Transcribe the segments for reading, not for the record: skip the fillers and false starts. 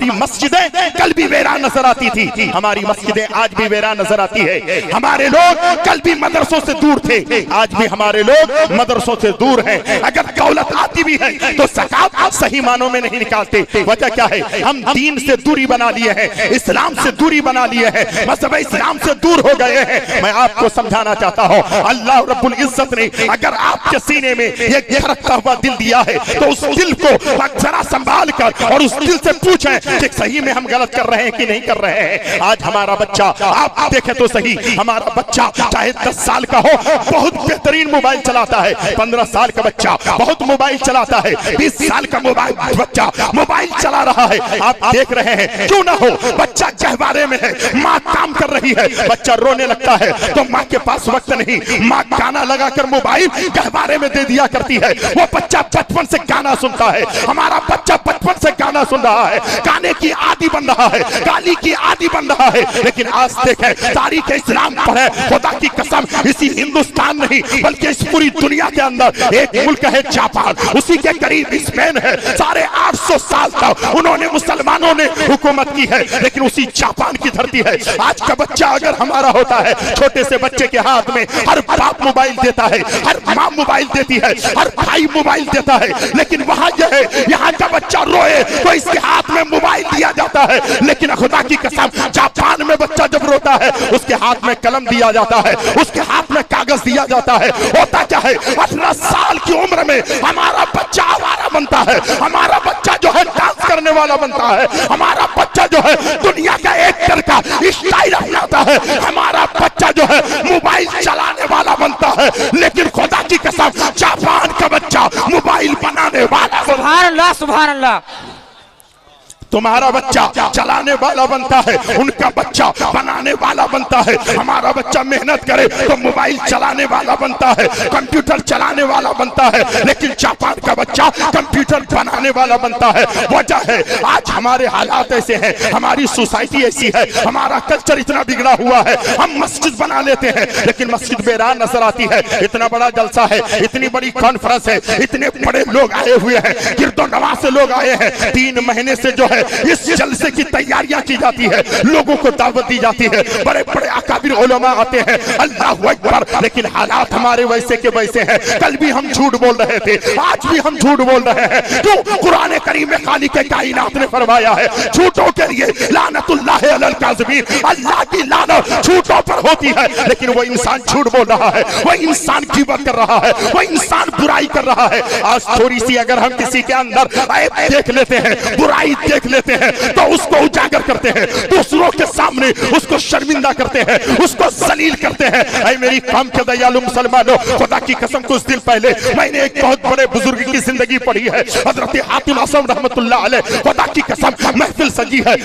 मस्जिदें कल भी वीरान नजर आती थी, हमारी मस्जिदें आज भी वीरान नजर आती है। हमारे लोग कल भी मदरसों से दूर थे, आज भी हमारे लोग मदरसों से दूर हैं। अगर दौलत आती भी है तो ज़कात सही मानों में नहीं निकालते। वजह क्या है? हम दीन से दूरी बना लिए हैं, इस्लाम से दूरी बना लिए हैं, मज़हब इस्लाम से दूर हो गए हैं। मैं आपको समझाना चाहता हूँ, अल्लाह रब्बुल इज्जत ने अगर आपके सीने में एक धड़कता हुआ दिल दिया है तो उस दिल को जरा संभाल कर और उस दिल से पूछें कि सही में हम गलत कर रहे हैं कि नहीं कर रहे हैं। आज हमारा बच्चा, आप देखें तो सही, हमारा बच्चा चाहे 10 साल का हो बहुत बेहतरीन मोबाइल चलाता है, 15 साल का बच्चा बहुत मोबाइल चलाता है, 20 साल का बच्चा मोबाइल चला रहा है। आप देख रहे हैं, क्यों ना हो, बच्चा गहवारे में है, माँ काम कर रही है, बच्चा रोने लगता है तो माँ के पास वक्त नहीं, माँ गाना लगाकर मोबाइल गहवारे में दे दिया करती है। वो बच्चा बचपन से गाना सुनता है, हमारा बच्चा बचपन से गाना सुन रहा है, गाने की आदी बन रहा है, गाली की आदी बन रहा है। लेकिन आज देखें, तारीख इस्लाम पर है, खुदा की कसम, इसी हिंदुस्तान नहीं बल्कि इस पूरी दुनिया के अंदर एक मुल्क है जापान, उसी के करीब स्पेन है। 850 साल तक उन्होंने, मुसलमानों ने हुकूमत की है, लेकिन उसी जापान की धरती है। आज का बच्चा अगर हमारा होता है, छोटे से बच्चे के हाथ में हर बाप मोबाइल देता है, हर माँ मोबाइल देती है, हर भाई मोबाइल देता है, लेकिन वहां यह है, यहाँ का बच्चा रोए तो इसके हाथ में मोबाइल दिया जाता है। लेकिन खुदा की कसम, जापान में बच्चा जब रोता है उसके हाथ में कलम दिया जाता है, उसके हाथ में कागज दिया जाता है। होता क्या है, 18 साल की उम्र में हमारा बच्चा आवारा बनता है, हमारा बच्चा जो है डांस करने वाला बनता है, हमारा बच्चा जो है दुनिया का एक्टर का स्टाइल अपनाता है, हमारा बच्चा जो है मोबाइल चलाने वाला बनता है। लेकिन खुदा की कसम, जापान का बच्चा मोबाइल बनाने वाला। सुभान अल्लाह, सुभान अल्लाह। तुम्हारा बच्चा चलाने वाला बनता है, उनका बच्चा बनाने वाला बनता है। हमारा बच्चा मेहनत करे तो मोबाइल चलाने वाला बनता है, कंप्यूटर चलाने वाला बनता है, लेकिन जापान का बच्चा कंप्यूटर बनाने वाला बनता है। वजह है, आज हमारे हालात ऐसे हैं, हमारी सोसाइटी ऐसी है, हमारा कल्चर इतना बिगड़ा हुआ है। हम मस्जिद बना लेते हैं लेकिन मस्जिद बेरान नजर आती है। इतना बड़ा जलसा है, इतनी बड़ी कॉन्फ्रेंस है, इतने बड़े लोग आए हुए हैं, गिरदो नवाज से लोग आए हैं, 3 महीने से जो है इस जलसे की तैयारियां की जाती है, लोगों को दावत दी जाती है, बड़े बड़े अकाबिर उलमा आते हैं, अल्लाहु अकबर। लेकिन हालात हमारे वैसे के वैसे हैं। कल भी हम झूठ बोल रहे थे, आज भी हम झूठ बोल रहे हैं। क्यों? कुरान करीम में खालिक कायनात ने फरमाया है, झूठों के लिए लानतुल्लाह अलल काज़िबीन, अल्लाह की लानत झूठों पर होती है। लेकिन वो इंसान झूठ बोल रहा है, वो इंसान ग़ीबत कर रहा है, वो इंसान बुराई कर रहा है। आज थोड़ी सी अगर हम किसी के अंदर ऐब देख लेते हैं, बुराई देख लेते हैं, तो उसको उजागर करते हैं, दूसरों के सामने उसको शर्मिंदा करते हैं, उसको जलील करते हैं। ऐ मेरी कौम के दयालु मुसलमानों, खुदा की कसम, कुछ दिन पहले मैंने एक बहुत बड़े बुजुर्ग की जिंदगी पढ़ी है, हजरत हातिम असम रहमतुल्लाह अलैह। खुदा की कसम, महफिल सजी है,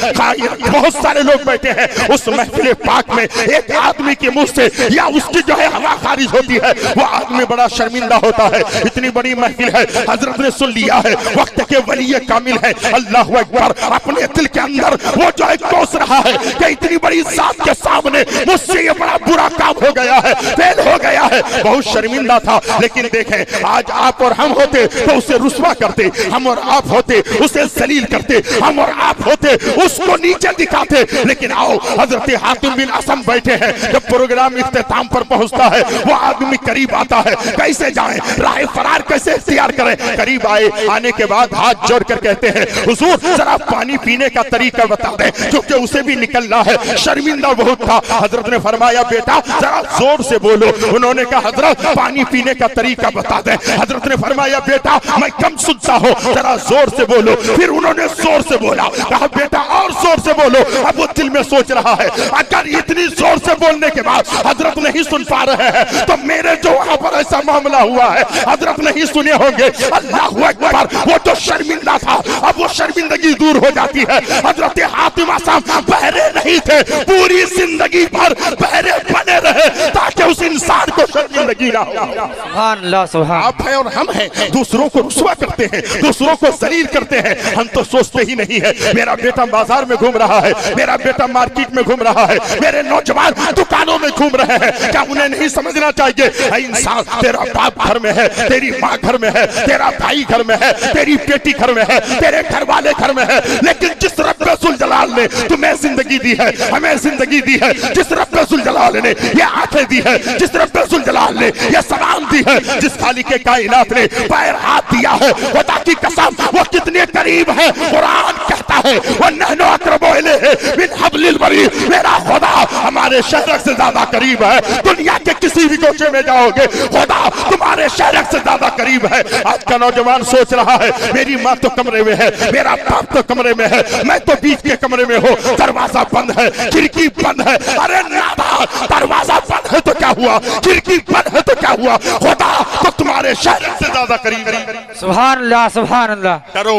बहुत सारे लोग बैठे हैं। उस महफिल पाक में एक आदमी के मुंह से या उसकी जो है हवा खारिज होती है, वो आदमी बड़ा शर्मिंदा होता है। इतनी बड़ी महफिल है, हजरत ने सुन लिया है, वक्त के वली कामिल है, अल्लाहु अकबर। अपने दिल के अंदर वो जो है कोस रहा है कि इतनी बड़ी जात के सामने मुझसे ये बड़ा बुरा काम हो गया है, फेल हो गया है, बहुत शर्मिंदा था। लेकिन देखें, आज आप और हम होते तो उसे रुस्वा करते, हम और आप होते उसे जलील करते, हम और आप होते उसको नीचे दिखाते। लेकिन आओ, हजरत हातिम बिन असम बैठे हैं, जब प्रोग्राम इख्तिताम पर पहुंचता है, वो आदमी करीब आता है, कैसे जाएं, राह फरार कैसे इख्तियार करें। करीब आए, आने के बाद हाथ जोड़कर कहते हैं, हुजूर जरा पानी पीने का तरीका बता दें, क्योंकि उसे भी निकलना है, शर्मिंदा बहुत था। हजरत ने फरमाया, बेटा जरा जोर से बोलो। उन्होंने कहा, हजरत पानी पीने का तरीका बता दें। हजरत ने फरमाया, बेटा मैं कम सुनता हूँ, जरा जोर से बोलो। फिर उन्होंने जोर से बोला, कहा बेटा और जोर से बोलो। अब वो दिल में सोच रहा है, अगर इतनी जोर से बोलने के बाद हजरत नहीं सुन पा रहे हैं तो मेरे जो वहां पर ऐसा मामला हुआ है हजरत नहीं सुने होंगे। अल्लाहु अकबर। वो तो शर्मिंदा था, अब वो शर्मिंदगी दूर हो जाती है। हजरत हातिम असम बहरे नहीं थे, पूरी जिंदगी भर बहरे बने रहे ताकि उस इंसान को शर्मिंदगी ना हो। सुभान अल्लाह, सुभान। आप है और हम हैं, दूसरों को रुस्वा करते हैं, दूसरों को जलील करते हैं, हम तो सोचते ही नहीं है। मेरा बेटा बाजार में घूम रहा है, मेरा बेटा मार्केट में घूम रहा है, मेरे नौजवान दुकानों में घूम रहे रहे हैं, क्या उन्हें नहीं समझना चाहिए? इंसान, तेरा बाप घर में है, तेरी माँ घर में है, तेरा भाई घर में है, तेरी बेटी घर में है, तेरे घर वाले घर में है, लेकिन जिस रब्बुल जलाल ने तुम्हें जिंदगी दी है, हमें जिंदगी दी है, जिस रब्बुल जलाल ने ये आंखें दी है, जिस रब्बुल जलाल ने ये सामान दी है, जिस खालिक के कायनात ने पैर हाथ दिया है, खुदा की कसम वो कितने करीब है। कुरान कहता है वो नहनो अक़रबु इलैहि मिन हब्लिल वरीद, मेरा खुदा हमारे शहर से ज्यादा करीब है। दुनिया के किसी भी कोने में जाओगे, खुदा तुम्हारे शहर से ज्यादा करीब है। आज का नौजवान सोच रहा है मेरी माँ तो कमरे में है, मेरा बाप तो कमरे में है, मैं तो बीच के कमरे में हूँ, दरवाजा बंद है, खिड़की बंद है। अरे नादान, दरवाजा बंद है तो क्या हुआ, खिड़की बंद है तो क्या हुआ, खुदा तो तुम्हारे शहर से ज्यादा करीब है। सुभान अल्लाह, सुभान अल्लाह। करो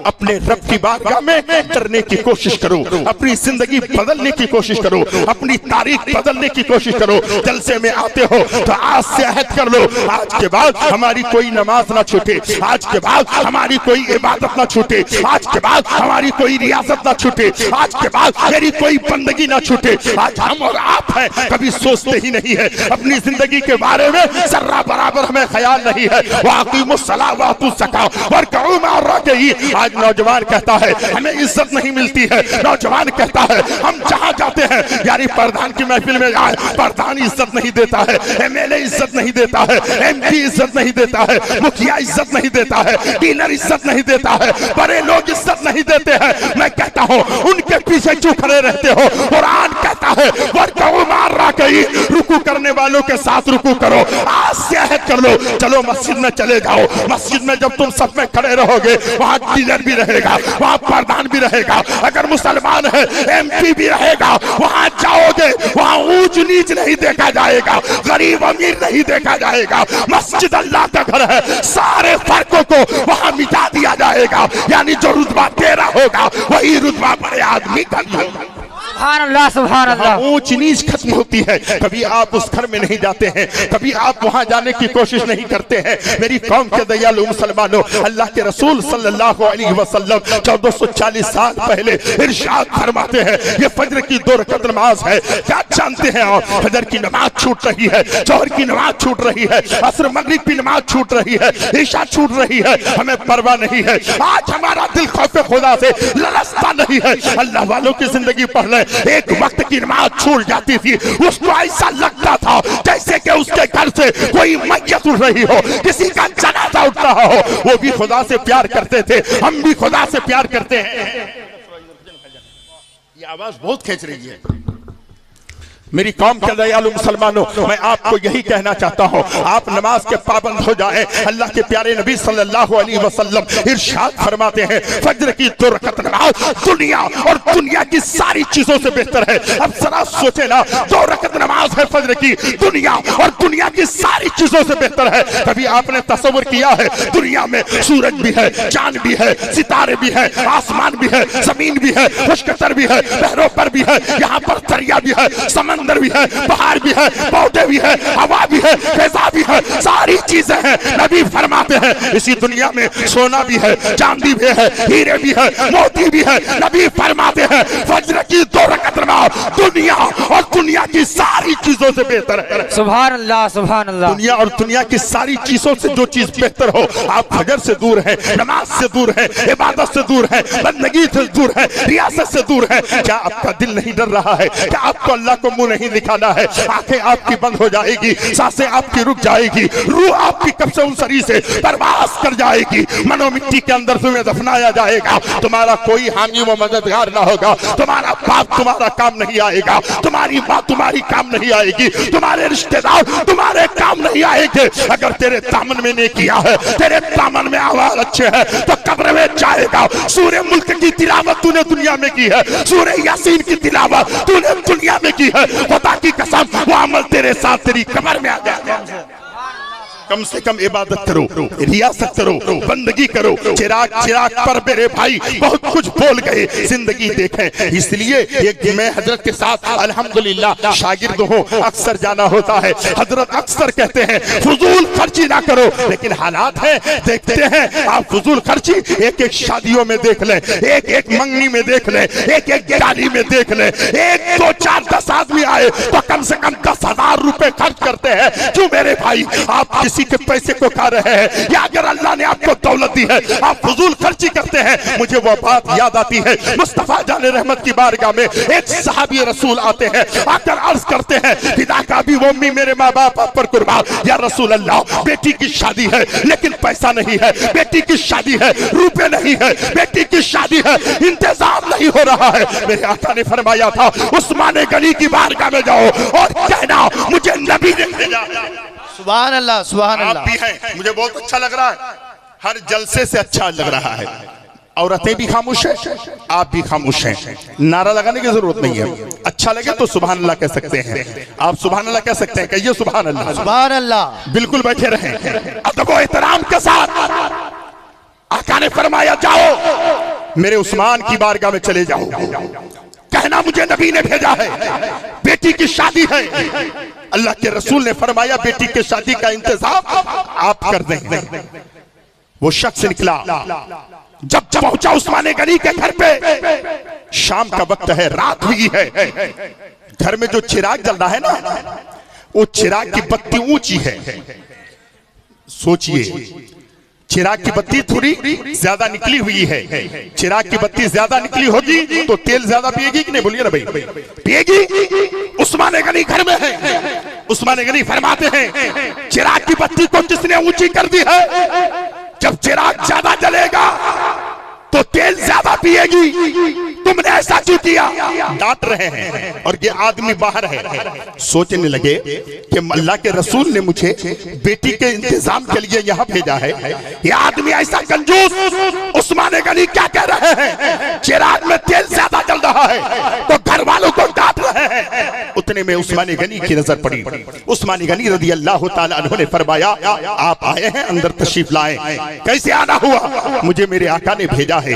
अपने रब की बारगाह में करने की कोशिश करो, अपनी जिंदगी बदलने की कोशिश करो, अपनी तारीख बदलने की कोशिश करो। जलसे में आते हो तो आज से अहद कर लो, आज के बाद हमारी कोई नमाज ना छूटे, आज के बाद हमारी कोई इबादत ना छूटे, आज के बाद हमारी कोई रियासत ना छूटे, आज के बाद मेरी कोई बंदगी ना छूटे। आज हम और आप हैं, कभी सोचते ही नहीं है अपनी जिंदगी के बारे में, जर्रा बराबर हमें ख्याल नहीं है। वाक़िमुस्सलाह व आतुज़ ज़कात वरकऊ मअर राकिईन। आज नौजवान कहता है हमें इज्जत नहीं मिलती है, नौजवान कहता है हम जहाँ जाते हैं यानी प्रधान की महफिल में जाए, प्रधान इज्जत नहीं देता है, एमएलए इज्जत नहीं देता है, एमपी इज्जत नहीं देता है, मुखिया इज्जत नहीं देता है, डीलर इज्जत नहीं देता है, बड़े लोग इज्जत नहीं देते हैं। मैं कहता हूँ उनके पीछे क्यों खड़े रहते हो? कुरान कहता है वरकऊ मअर राकिईन, रुकू करने वालों के साथ रुकू करो। आज से अहद कर लो, चलो मस्जिद में चले जाओ, मस्जिद में जब तुम सब में खड़े रहोगे वहाँ डीलर भी रहेगा, वहाँ प्रधान भी रहेगा, अगर मुसलमान है एमपी भी रहेगा। वहाँ जाओगे वहाँ ऊंच नीच नहीं देखा जाएगा, गरीब अमीर नहीं देखा जाएगा। मस्जिद अल्लाह का घर है, सारे फर्कों को वहाँ मिटा दिया जाएगा, यानी जो रुतबा तेरा होगा वही रुतबा बड़े आदमी का होगा। सुभान अल्लाह, सुभान अल्लाह। ऊंच नीच खत्म होती है। कभी आप उस घर में नहीं जाते हैं, कभी आप वहां जाने की कोशिश नहीं करते हैं। मेरी कौम के दयालु मुसलमानों, अल्लाह के रसूल सल्लल्लाहु अलैहि वसल्लम 1440 साल पहले इरशाद फरमाते हैं ये फजर की 2 रकात नमाज है। क्या जानते हैं आप, फजर की नमाज छूट रही है, जोहर की नमाज छूट रही है, असर मगरिब की नमाज छूट रही है, ईशा छूट रही है, हमें परवाह नहीं है। आज हमारा दिल खौफ खुदा से ललचता नहीं है। अल्लाह वालों की जिंदगी पढ़ ले, एक वक्त की नमाज छूट जाती थी, उसको ऐसा लगता था जैसे कि उसके घर से कोई मैयत उठ रही हो, किसी का जनाजा उठ रहा हो। वो भी खुदा से प्यार करते थे, हम भी खुदा से प्यार करते हैं। ये आवाज बहुत खींच रही है। मेरी कौम के दयालु मुसलमानों, मैं आपको यही कहना चाहता हूँ, आप नमाज के पाबंद हो जाएं। अल्लाह के प्यारे नबी सल्लल्लाहु अलैहि वसल्लम इरशाद फरमाते हैं फजर की 2 रकात नमाज दुनिया और दुनिया की सारी चीजों से बेहतर है। अब जरा सोचे ना, 2 रकात नमाज है फजर की, दुनिया और दुनिया की सारी चीजों से बेहतर है। कभी आपने तस्वीर किया है दुनिया में सूरज भी है, चांद भी है, सितारे भी है, आसमान भी है, जमीन भी है, खुशकतर भी है, बहरों पर भी है, यहाँ पर दरिया भी है, समंदर भी है, पहाड़ भी है, पौधे भी है, हवा भी है, फिजा भी है, सारी चीजें हैं। नबी फरमाते हैं इसी दुनिया में सोना भी है, चांदी भी है, हीरे भी है, मोती भी है। नबी फरमाते हैं फजर की 2 रकात नमाज दुनिया और दुनिया की सारी चीजों से बेहतर है। सुभान अल्लाह, सुभान अल्लाह। दुनिया और दुनिया की सारी चीजों से जो चीज बेहतर हो, आप फजर से दूर है, नमाज से दूर है, इबादत से दूर है, बंदगी से दूर है, रियासत से दूर है। क्या आपका दिल नहीं डर रहा है? क्या आपको अल्लाह को मुंह नहीं दिखाना है? आंखें आपकी बंद हो जाएगी, सांसें आपकी रुक जाएगी, रूह आपकी कब्ज़ उनसरी से परवास कर जाएगी, मनो मिट्टी के अंदर तुम्हें दफनाया जाएगा। तुम्हारा कोई हामी व मददगार ना होगा, तुम्हारा बाप तुम्हारा काम नहीं आएगा, तुम्हारी माँ तुम्हारी काम नहीं आएगी, तुम्हारे रिश्तेदार तुम्हारे काम नहीं आएंगे। अगर तेरे दामन में ने किया है, तेरे दामन में आवाज अच्छे है तो कब्र में जाएगा। सूरह मुल्क की तिलावत तूने दुनिया में की है, सूरह यासीन की तिलावत तूने दुनिया में की है, खुदा की कसम वो अमल तेरे साथ तेरी कब्र में आ जाएगा। कम से कम इबादत करो, रियासत करो, बंदगी करो। चिराग चिराग पर मेरे भाई बहुत कुछ बोल गए, जिंदगी देखें। इसलिए ये मैं हजरत के साथ अल्हम्दुलिल्लाह शागिर्द हूँ, अक्सर जाना होता है। हजरत अक्सर कहते हैं फजूल खर्ची ना करो, लेकिन हालात है देखते हैं आप फजूल खर्ची एक एक शादियों में देख लें, एक एक मंगनी में देख लें, एक एक गाड़ी में देख लें। 1 2 4 10 आदमी आए तो कम से कम 10,000 रुपए खर्च करते हैं। क्यों मेरे भाई, आप किसी के पैसे को खा रहे हैं, या अगर अल्लाह ने आपको दौलत दी है आप फजूल खर्ची करते हैं। मुझे वो बात याद आती है, मुस्तफा जाने रहमत की बारगाह में एक सहाबी रसूल आते हैं, आकर अर्ज करते हैं पिता का भी वो अम्मी मेरे माँ बाप पर कुर्बान, या रसूल अल्लाह बेटी की शादी है लेकिन पैसा नहीं है, बेटी की शादी है रुपए नहीं है, बेटी की शादी है इंतजाम नहीं हो रहा है। मेरे आका ने फरमाया था उस्मान गनी की बारगाह में जाओ और कहना मुझे नबी ने भेजा। सुभान अल्लाह, सुभान अल्लाह। आप भी हैं, मुझे बहुत अच्छा लग रहा है, हर जलसे से अच्छा लग रहा है। औरतें भी खामोश हैं, आप भी खामोश हैं, नारा लगाने की जरूरत नहीं है। अच्छा लगे तो सुभान अल्लाह कह सकते हैं, आप सुभान अल्लाह कह सकते हैं, कहिए सुभान अल्लाह। सुभान अल्लाह। बिल्कुल बैठे रहें अदब व एहतराम के साथ। आका ने फरमाया जाओ मेरे उस्मान की बारगाह में चले जाओ, कहना मुझे नबी ने भेजा है, बेटी की शादी है। अल्लाह के रसूल ने फरमाया बेटी की शादी का इंतजाम आप कर दें। वो शख्स निकला, जब पहुंचा उस्मान गनी के घर पे, शाम का वक्त है, रात हुई है। घर में जो चिराग जल रहा है ना, वो चिराग की बत्ती ऊंची है। सोचिए चिराग की बत्ती थोड़ी ज्यादा निकली हुई है, चिराग की बत्ती ज्यादा निकली होगी तो तेल ज्यादा पिएगी कि नहीं, बोलिए ना भाई, पिएगी। उस्मान गनी घर में है, उस्मान गनी फरमाते हैं चिराग की बत्ती को किसने ऊंची कर दी है? जब चिराग ज्यादा जलेगा तो तेल ज्यादा पिएगी, तुमने ऐसा क्यों किया? डांट रहे हैं और ये आदमी बाहर है। सोचने लगे कि अल्लाह के रसूल ने मुझे बेटी के इंतजाम के लिए यहाँ भेजा है, ये आदमी ऐसा कंजूस। उस्मान गनी क्या कह रहे हैं? चिराग में तेल ज्यादा जल रहा है तो घर वालों को डांट रहे हैं। उतने में उस्मान गनी की नजर पड़ी। उस्मान गनी रज़ी अल्लाह ताला अन्हु ने फरमाया आप आए हैं, अंदर तशरीफ लाए। कैसे आना हुआ? मुझे मेरे आका ने भेजा है।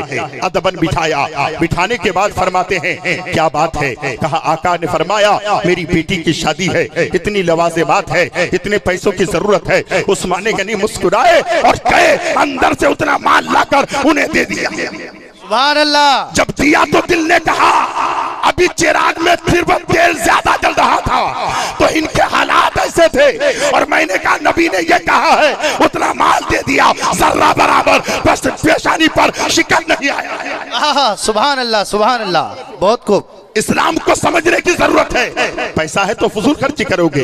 अदबन बिठाया, बिठाने के बाद फरमाते हैं क्या बात है? कहा आका ने फरमाया मेरी बेटी की शादी है, इतनी लवाज़िमात है, इतने पैसों की जरूरत है। उस्मान गनी मुस्कुराए और कहे अंदर से उतना माल लाकर उन्हें दे दिया। सुभान अल्लाह। जब दिया तो दिल ने कहा अभी चिराग में फिर तेल ज्यादा जल रहा था तो इनके हालात ऐसे थे, और मैंने कहा नबी ने ये कहा है उतना माल दे दिया, जर्रा बराबर बस पेशानी पर शिकन नहीं आया। सुभान अल्लाह, सुभान अल्लाह। बहुत खूब। इस्लाम को समझने की जरूरत है। पैसा है तो फजूल खर्ची करोगे,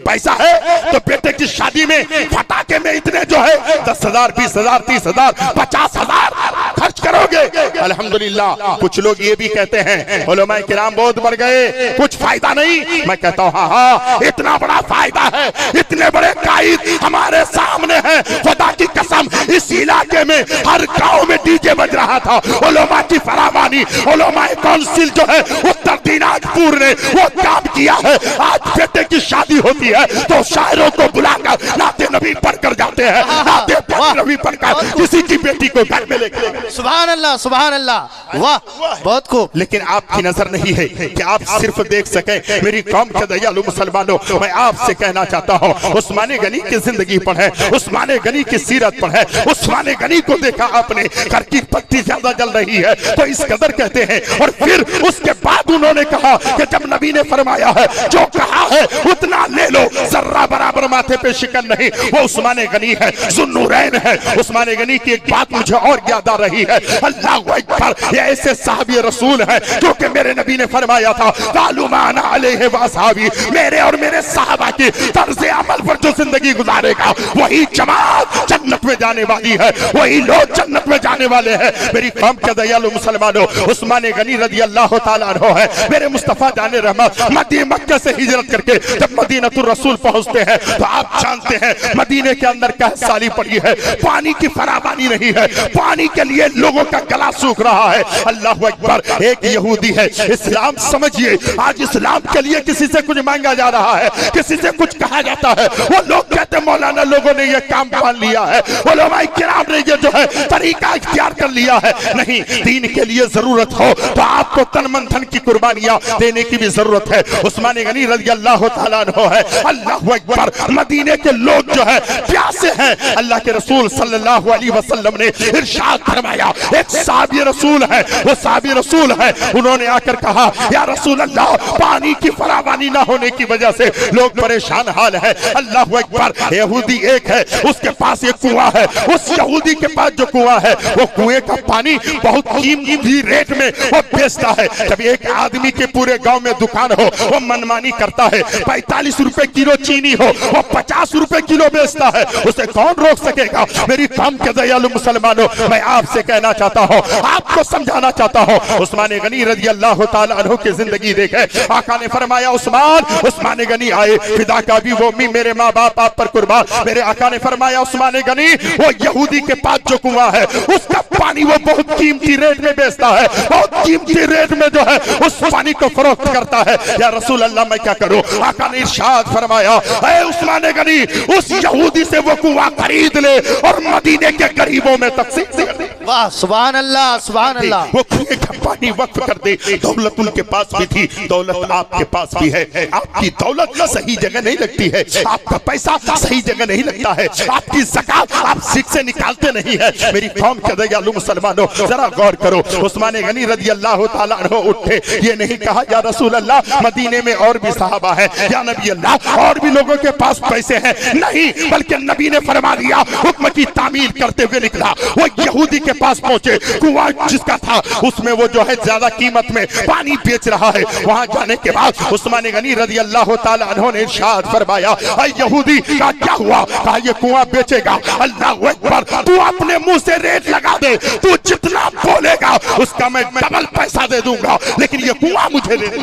पैसा है तो बेटे की शादी में फटाके में इतने जो है 10,000 20,000 30,000 50,000 खर्च करोगे। अल्हम्दुलिल्लाह कुछ लोग ये भी कहते हैं उलमाए किराम बहुत बढ़ गए, कुछ फायदा नहीं। मैं कहता हूँ हाँ इतना बड़ा फायदा है, इतने बड़े कायद हमारे सामने हैं। खुदा की कसम इस इलाके में हर गांव में डीजे बज रहा था। उलमा की फरावानी, उलमाए काउंसिल जो है उत्तर दिनाजपुर ने वो काम किया है। आज बेटे की शादी होती है तो शायरों को बुलाकर नाते नबी पढ़कर जाते हैं, नाते नबी पढ़कर किसी की बेटी को घर में लेकर। सुभान अल्लाह, सुभान अल्लाह। वाह, बहुत खूब। लेकिन आपकी नजर नहीं है कि आप सिर्फ देख सके। मेरी कौम के दयालु मुसलमानों, मैं आपसे कहना चाहता हूँ उस्मान गनी की जिंदगी पढ़े, उस्मान गनी की सीरत पढ़े। उस्मान गनी को देखा आपने, घर की पत्ती ज्यादा जल रही है तो इस कदर कहते हैं, और फिर उसके बाद उन्होंने कहा कि जब नबी ने फरमाया है जो कहा है उतना ले लो, जर्रा बराबर माथे पे शिकन नहीं। वो उस्मान गनी है, जुन्नूरैन है। उस्मान गनी की एक बात मुझे और याद आ रही है, अल्लाह अकबर, ये ऐसे साहबी रसूल है जो कि मेरे नबी ने फरमाया था कालुमाना अलैहि वसहाबी, मेरे और मेरे साहबा की तर्ज अमल पर जो जिंदगी गुजारेगा वही जमात जन्नत में जाने वाली है, वही लोग जन्नत में जाने वाले हैं। मेरी कौम के दयालु मुसलमानों, उस्मान गनी रज़ी अल्लाह ताला अन्हु है। है। मेरे मुस्तफा जाने रहमत मक्का से हिजरत करके जब मदीनतुर रसूल पहुंचते हैं तो आप जानते हैं मदीने के अंदर क्या साली पड़ी है, पानी की फराबानी नहीं है, पानी के लिए लोगों का गला सूख रहा है। अल्लाह अकबर। एक यहूदी है, इस्लाम समझिए, आज इस्लाम के लिए किसी से कुछ मांगा जा रहा है, किसी से कुछ कहा जाता है, वो लोग कहते हैं मौलाना लोगों ने ये काम मान लिया है, उलमाए किराम ने ये जो है तरीका इख्तियार कर लिया है। नहीं, दीन के लिए जरूरत हो तो आपको तन मन धन की कुर्बानियां देने की भी जरूरत है। उस्मान गनी रज़ी अल्लाह तआला अन्हु है। अल्लाह अकबर। मदीने के लोग जो है प्यासे हैं। अल्लाह के रसूल सल्लल्लाहु अलैहि वसल्लम ने इरशाद फरमाया, एक साहबी रसूल है, वो साहबी रसूल है, उन्होंने आकर कहा या रसूल अल्लाह, पानी की फरावानी ना होने की वजह से लोग परेशान हाल है। अल्लाह अकबर। यहूदी एक है, उसके पास एक कुआं है, उस यहूदी के पास जो कुआं है वो कुएं का पानी बहुत कीमती रेट में वो बेचता है। जब एक आदमी के पूरे गांव में दुकान हो वो मनमानी करता है, 45 रुपए किलो चीनी हो वो 50 रुपए किलो बेचता है, उसे कौन रोक सकेगा? मेरी काम के दयालु मुसलमानों, मैं आपसे कहना चाहता हूँ, आपको समझाना चाहता हूँ। उस्मान गनी रज़ी अल्लाह तआला अन्हु की जिंदगी देखे, आका ने फरमाया उस्मान गनी आए, फिदा का भी वो मेरे माँ बाप आप पर कुर्बान। मेरे आका ने फरमाया उस्मान गनी वो यहूदी के पास जो कुआं है उसका पानी वो बहुत कीमती रेट में बेचता है, बहुत कीमती रेट में जो है उस पानी को फरोख्त करता है। या रसूल अल्लाह मैं क्या करूं? आका ने इरशाद फरमाया, ऐ उस्मान गनी उस यहूदी से वो कुआं खरीद ले और मदीने के गरीबों में तकसीम कर दे। वाह, सुभान अल्लाह, सुभान अल्लाह। वो कुएं का पानी वक्फ कर दे। दौलत उनके पास भी थी, दौलत आपके पास भी है। आपकी दौलत सही जगह नहीं लगती है, आपका पैसा सही जगह नहीं लगता है, आपकी ज़कात आप सिख से निकालते नहीं है। मेरी कौम के दयालु मुसलमानों, जरा गौर करो। उस्मान गनी रज़ी अल्लाह तआला अन्हु उठे, ये नहीं कहा या रसूल अल्लाह मदीने में और भी सहाबा है, या नबी अल्लाह और भी लोगों के पास पैसे हैं, नहीं, बल्कि नबी ने फरमा दिया, हुक्म की तामील करते हुए निकला। वो यहूदी के पास पहुंचे, कुआं जिसका था उसमें वो जो है ज्यादा कीमत में पानी बेच रहा है। वहां जाने के बाद उस्मान गनी रज़ी अल्लाह तआला अन्हु ने इरशाद फरमाया, ऐ यहूदी का क्या हुआ? कहा ये कुआं बेचेगा? अल्लाह अकबर। तू अपने मुंह से रेट लगा दे, तू जितना बोलेगा उसका मैं डबल पैसा दे दूंगा, लेकिन ये कुआं मुझे दे दे।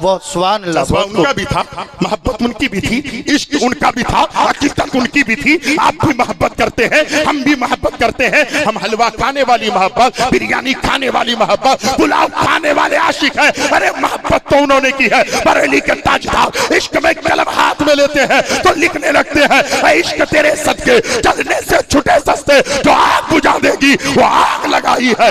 वो सुभान अल्लाह। उनका भी था, मोहब्बत उनकी भी थी, इश्क उनका भी था, हकीकत उनकी भी थी। आप भी मोहब्बत करते हैं, हम भी मोहब्बत करते हैं। हम हलवा खाने वाली मोहब्बत, बिरयानी खाने वाली मोहब्बत, पुलाव खाने वाले आशिक है। अरे मोहब्बत तो उन्होंने की है। बरेली के ताजदार इश्क में कलम हाथ में लेते हैं तो लिखने लगते हैं, इश्क तेरे सदके जलने से छुटे सस्ते, जो आग बुझा देगी वो आग लगाई है।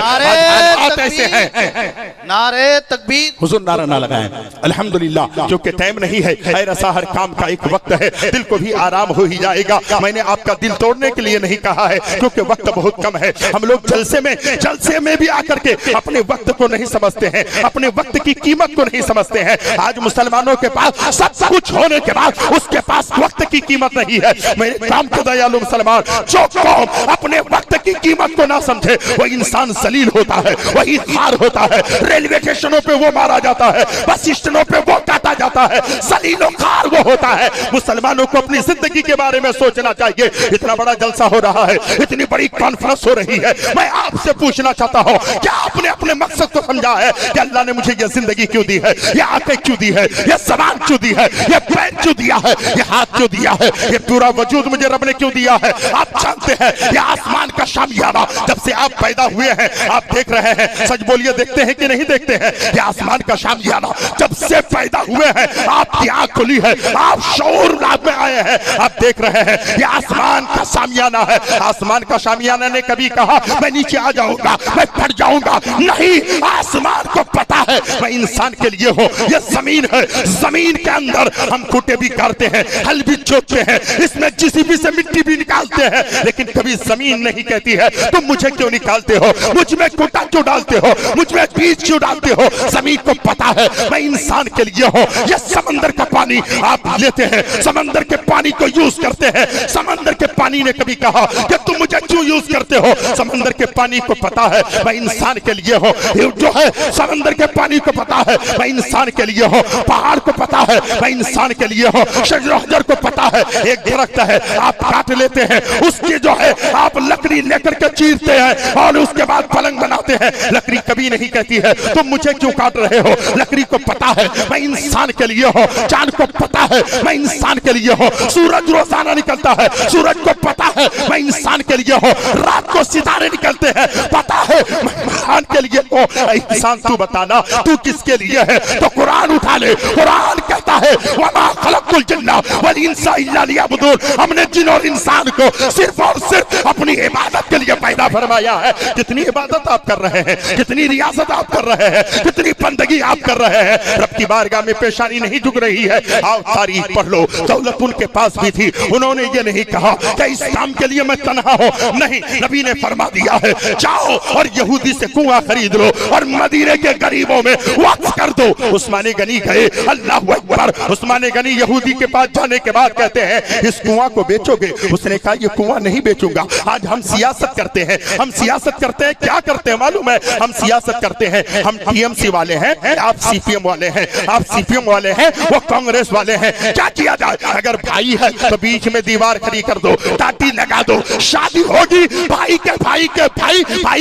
ऐसे हैं। नारे तकबीर। हुजूर नारा ना लगाएं। अल्हम्दुलिल्लाह, क्योंकि टाइम नहीं है, ऐसा हर काम का एक वक्त है, दिल को भी आराम हो ही जाएगा। मैंने आपका दिल तोड़ने के लिए नहीं कहा है, क्योंकि वक्त बहुत कम है। हम लोग जलसे में भी आकर के अपने वक्त को नहीं समझते हैं, अपने वक्त की कीमत को नहीं समझते हैं। आज मुसलमानों के पास सब कुछ होने के बाद उसके पास वक्त की कीमत नहीं है। मेरे काम के दयालु मुसलमान, जो कौम अपने वक्त की कीमत को ना समझे वो इंसान जलील होता है, वही हार होता है। रेलवे स्टेशनों पे वो मारा जाता है, बस स्टेशनों पे वो काटा जाता है, जलीलो खार वो होता है। मुसलमानों को अपनी जिंदगी के बारे में सोचना चाहिए। इतना बड़ा जलसा हो रहा है, इतनी बड़ी कॉन्फ्रेंस हो रही है, मैं आपसे पूछना चाहता हूँ, क्या आपने अपने मकसद को समझा है कि अल्लाह ने मुझे ये जिंदगी क्यों दी है, ये आंखें क्यों दी है, ये ज़बान क्यों दी है, ये पैर क्यों दिया है, ये हाथ क्यों दिया है, ये पूरा वजूद मुझे रब ने क्यों दिया है? आप जानते हैं ये आसमान का शामियाना, जब से आप पैदा हुए हैं आप देख रहे हैं, सच बोलिए देखते हैं कि नहीं देखते हैं? ये आसमान का शामियाना जब से पैदा हुए हैं, आपकी आंख खुली है, आप शऊर में आए हैं, आप देख रहे हैं ये आसमान का शामियाना है। आसमान का शामियाना ने कभी कहा मैं नीचे आ जाऊंगा, मैं फट जाऊंगा? नहीं, आसमान को पता है मैं इंसान के लिए हूँ। ये जमीन है, जमीन के अंदर हम खूंटे भी काटते हैं, हल भी जोतते हैं, इसमें जेसीबी से मिट्टी भी निकालते हैं, लेकिन कभी जमीन नहीं कहती है तुम मुझे क्यों निकालते हो, मुझ में खूंटा क्यों डालते हो, मुझ में बीज क्यों डालते हो? जमीन को पता है मैं इंसान के लिए हूँ। ये समंदर का पानी आप लेते हैं, समंदर के पानी को यूज करते हैं, समंदर के पानी ने कभी कहा कि तुम मुझे क्यों यूज करते हो? समंदर के पानी को पता है मैं इंसान के लिए हूँ। जो है समंदर के पानी को पता है वह इंसान के लिए हो, पहाड़ को पता है वह इंसान के लिए हो, शजर हजर को पता है एक दरख्त है आप काट लेते हैं उसकी जो है आप लकड़ी लेकर के चीरते हैं और उसके बाद पलंग बनाते हैं, लकड़ी कभी नहीं कहती है तुम मुझे क्यों काट रहे हो। लकड़ी को पता है मैं इंसान के लिए हो, चांद को पता है मैं इंसान के लिए हो, सूरज रोजाना निकलता है सूरज को पता है मैं इंसान के लिए हो, रात को सितारे निकलते हैं पता है मैं इंसान के लिए हो। इंसान तू बताना तू किसके लिए है। तो कुरान उठा ले, कुरान कहता है वमा खलक़तुल जिन्ना वल इंसा इल्ला लियअबुदून, हमने जिन और इंसान को सिर्फ और सिर्फ अपनी इबादत के लिए पैदा फरमाया है। कितनी इबादत आप कर रहे हैं, कितनी रियासत आप कर रहे हैं, कितनी बंदगी आप कर रहे हैं। रब की बारगाह में पेशानी नहीं झुक रही है। आओ तारीख पढ़ लो, दौलत उनके पास भी थी, उन्होंने ये नहीं कहा कि इस्लाम के लिए मैं तन्हा हूं, नहीं नबी ने फरमा दिया है जाओ और यहूदी से कुआं खरीद लो और मदीने के गरीबों में वक्फ कर दो। उस्मान गनी गए, अल्लाहू अकबर। उस्मान गनी यहूदी के पास जाने के बाद कहते हैं इस कुआं को बेचोगे? उसने कहा ये कुआं नहीं बेचूंगा। आज हम सियासत करते हैं, हम सियासत करते हैं, क्या करते हैं मालूम है? हम सियासत करते हैं, हम टीएमसी वाले हैं, आप सीपीएम वाले हैं, आप सीपीएम वाले हैं, वो कांग्रेस वाले हैं। क्या किया जाए? अगर भाई है तो बीच में दीवार खड़ी कर दो, टाटी लगा दो, शादी होगी भाई के भाई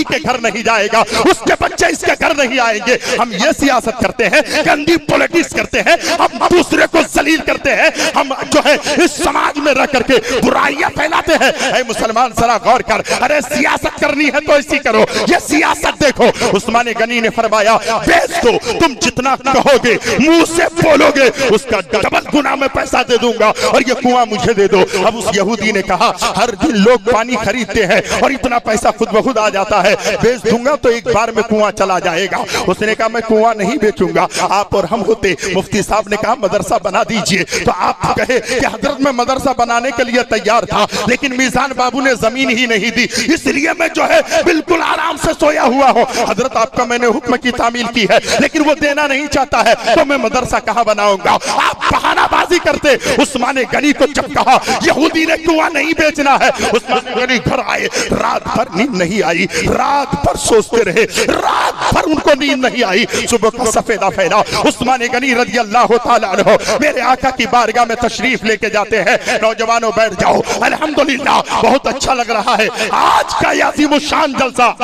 के घर नहीं जाएगा, उसके बच्चे इसके घर नहीं आएंगे। हम ये सियासत करते हैं, गंदी पॉलिटिक्स करते हैं, हम दूसरे को जलील करते हैं, हम जो है इस समाज में रह करके बुराइयां फैलाते हैं। ऐ मुसलमान जरा गौर कर, अरे सियासत करनी है तो ऐसी करो, ये सियासत देखो। उस्मान गनी ने फरमाया बेच दो, तुम जितना कहोगे मुंह से बोलोगे उसका डबल गुना में पैसा दे दूंगा और ये कुआं मुझे दे दो। अब उस यहूदी ने कहा हर दिन लोग पानी खरीदते हैं और इतना पैसा खुद ब खुद आ जाता है, बेच दूंगा तो एक बार में कुआं चला जाएगा। उसने कहा मैं कुआं नहीं बेचूंगा। आप और हम होते, मुफ्ती साहब ने कहा मदरसा बना दीजिए, तो आप कहे कि हजरत मैं मदरसा बनाने के लिए तैयार था लेकिन मीजान बाबू ने जमीन ही नहीं दी, इसलिए मैं जो है बिल्कुल आराम से सोया हुआ हूँ। हजरत आपका मैंने हुक्म की तामील की है लेकिन वो देना नहीं चाहता है, तो मैं मदरसा कहाँ बनाऊंगा? आप बहानाबाजी करते। उस्मान गनी को जब कहा यहूदी ने कुआं नहीं बेचना है, उस्मान गनी घर आए, रात भर नींद नहीं आई, रात भर सोचते रहे, रात भर उनको नींद नहीं आई। सुबह का सफेदा फैला, उस्मान गनी रज़ी अल्लाह तआला अन्हु मेरे आका की बारगाह में तशरीफ लेके जाते हैं। नौजवानों बैठ जाओ, अल्हम्दुलिल्लाह बहुत अच्छा लग रहा है आज का याज़ीम शान जलसा।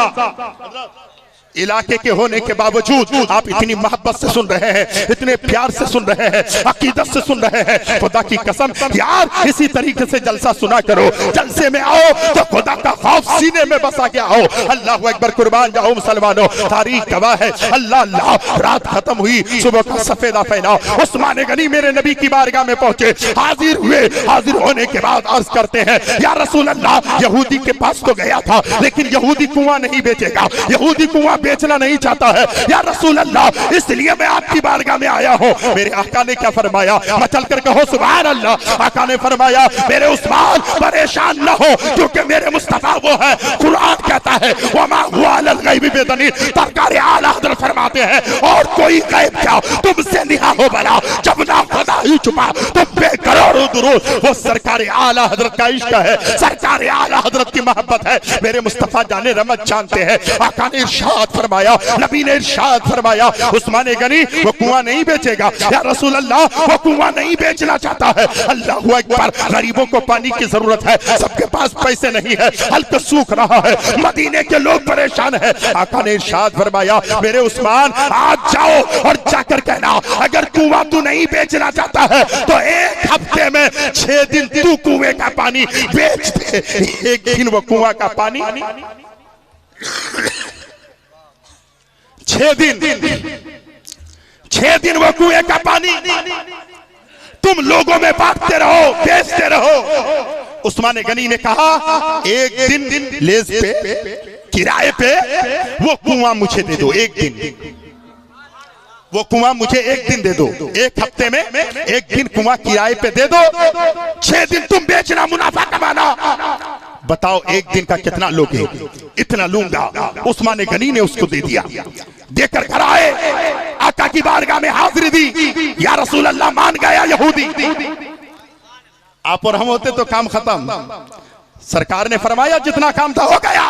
इलाके के होने के बावजूद आप इतनी मोहब्बत से सुन रहे हैं, इतने प्यार से सुन रहे हैं, अकीदत से सुन रहे हैं। खुदा की कसम यार इसी तरीके से जलसा सुना करो, जलसे में आओ तो खुदा का खौफ सीने में बसा के आओ। अल्लाह अकबर, कुर्बान जाओ मुसलमानों, तारीख गवाह है। अल्लाह अल्लाह, रात खत्म हुई, सुबह का सफेदा फैला। उस्मान गनी मेरे नबी की बारगाह में पहुंचे, हाजिर हुए। हाजिर होने के बाद अर्ज करते हैं या रसूल अल्लाह, यहूदी के पास तो गया था लेकिन यहूदी कुआं नहीं बेचेगा, यहूदी कुआं बेचना नहीं चाहता है या रसूल अल्लाह, इसलिए मैं आपकी बारगाह में आया हूं। मेरे आका ने क्या फरमाया? मचल कर कहो सुभान अल्लाह। आका ने फरमाया मेरे उस्मान परेशान न हो क्योंकि मेरे मुस्तफा वो है। कुरान कहता है वमा हुवा अलल गैबि बिदनीर, सरकार आला हज़रत फरमाते हैं और कोई गैब क्या तुमसे निहा हो बला, जब ना खुदा ही छुपा तो बेकरार दुरूद। वो सरकार आला हज़रत का इश्क है, सरकार आला हज़रत की मोहब्बत है। मेरे मुस्तफा जाने रहमत जानते हैं। आका ने इरशाद फरमाया, नबी ने इरशाद फरमाया उस्मान गनी वो कुआं नहीं बेचेगा या रसूल अल्लाह, वो कुआं नहीं बेचना चाहता है। अल्लाहू अकबर, गरीबों को पानी की जरूरत है, सबके पास पैसे नहीं है, हल्का सूख रहा है, मदीने के लोग परेशान है। आका ने इरशाद फरमाया मेरे उस्मान आज जाओ और जाकर कहना अगर कुआं तू नहीं बेचना चाहता है तो एक हफ्ते में 6 दिन तू कुएं का पानी बेच दे। एक दिन वो कुआं का पानी 6 दिन वो कुएं का पानी तुम लोगों में बांटते रहो, बेचते रहो। उस्मान गनी ने कहा एक दिन लेज पे, किराए पे वो कुआं मुझे दे दो, एक दिन वो कुआं मुझे एक दिन दे दो, एक हफ्ते में एक दिन कुआं किराए पे दे दो, 6 दिन तुम बेचना, मुनाफा कमाना। बताओ एक दिन का कितना लोगे? इतना लूंगा। उस्मान गनी ने उसको दे दिया, देकर घर आए, आका की बारगाह में हाजिरी दी। या रसूल अल्लाह, मान गया यहूदी। आप और हम होते तो काम खत्म। सरकार ने फरमाया जितना काम था हो गया।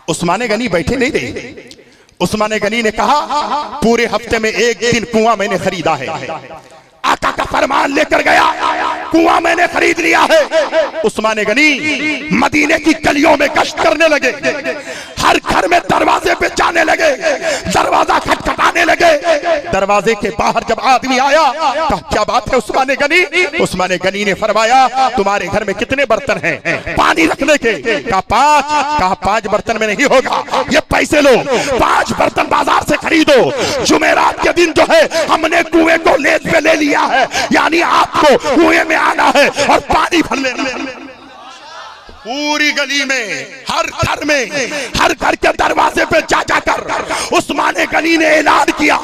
उस्मान गनी बैठे नहीं रहे, उस्मान गनी ने कहा पूरे हफ्ते में एक दिन कुआं मैंने खरीदा है। आका का फरमान लेकर गया, कुआं मैंने खरीद लिया है। उस्मान गनी मदीने की गलियों में गश्त करने लगे, हर घर में दरवाजे पे जाने लगे, दरवाजा खटखटाने लगे। दरवाजे के बाहर जब आदमी आया, कहा क्या बात है उस्मान गनी? उस्मान गनी ने फरमाया तुम्हारे घर में कितने बर्तन हैं पानी रखने के? कहा 5। कहा 5 बर्तन में नहीं होगा, ये पैसे लो, 5 बर्तन बाजार से खरीदो। जुमेरात के दिन जो है हमने कुएं को लेज पे ले लिया है, यानी आपको कुएं में आना है और पानी भर लेना है। पूरी गली में, हर घर में, हर घर के दरवाजे पे जा जाकर उस्मान गनी ने ऐलान किया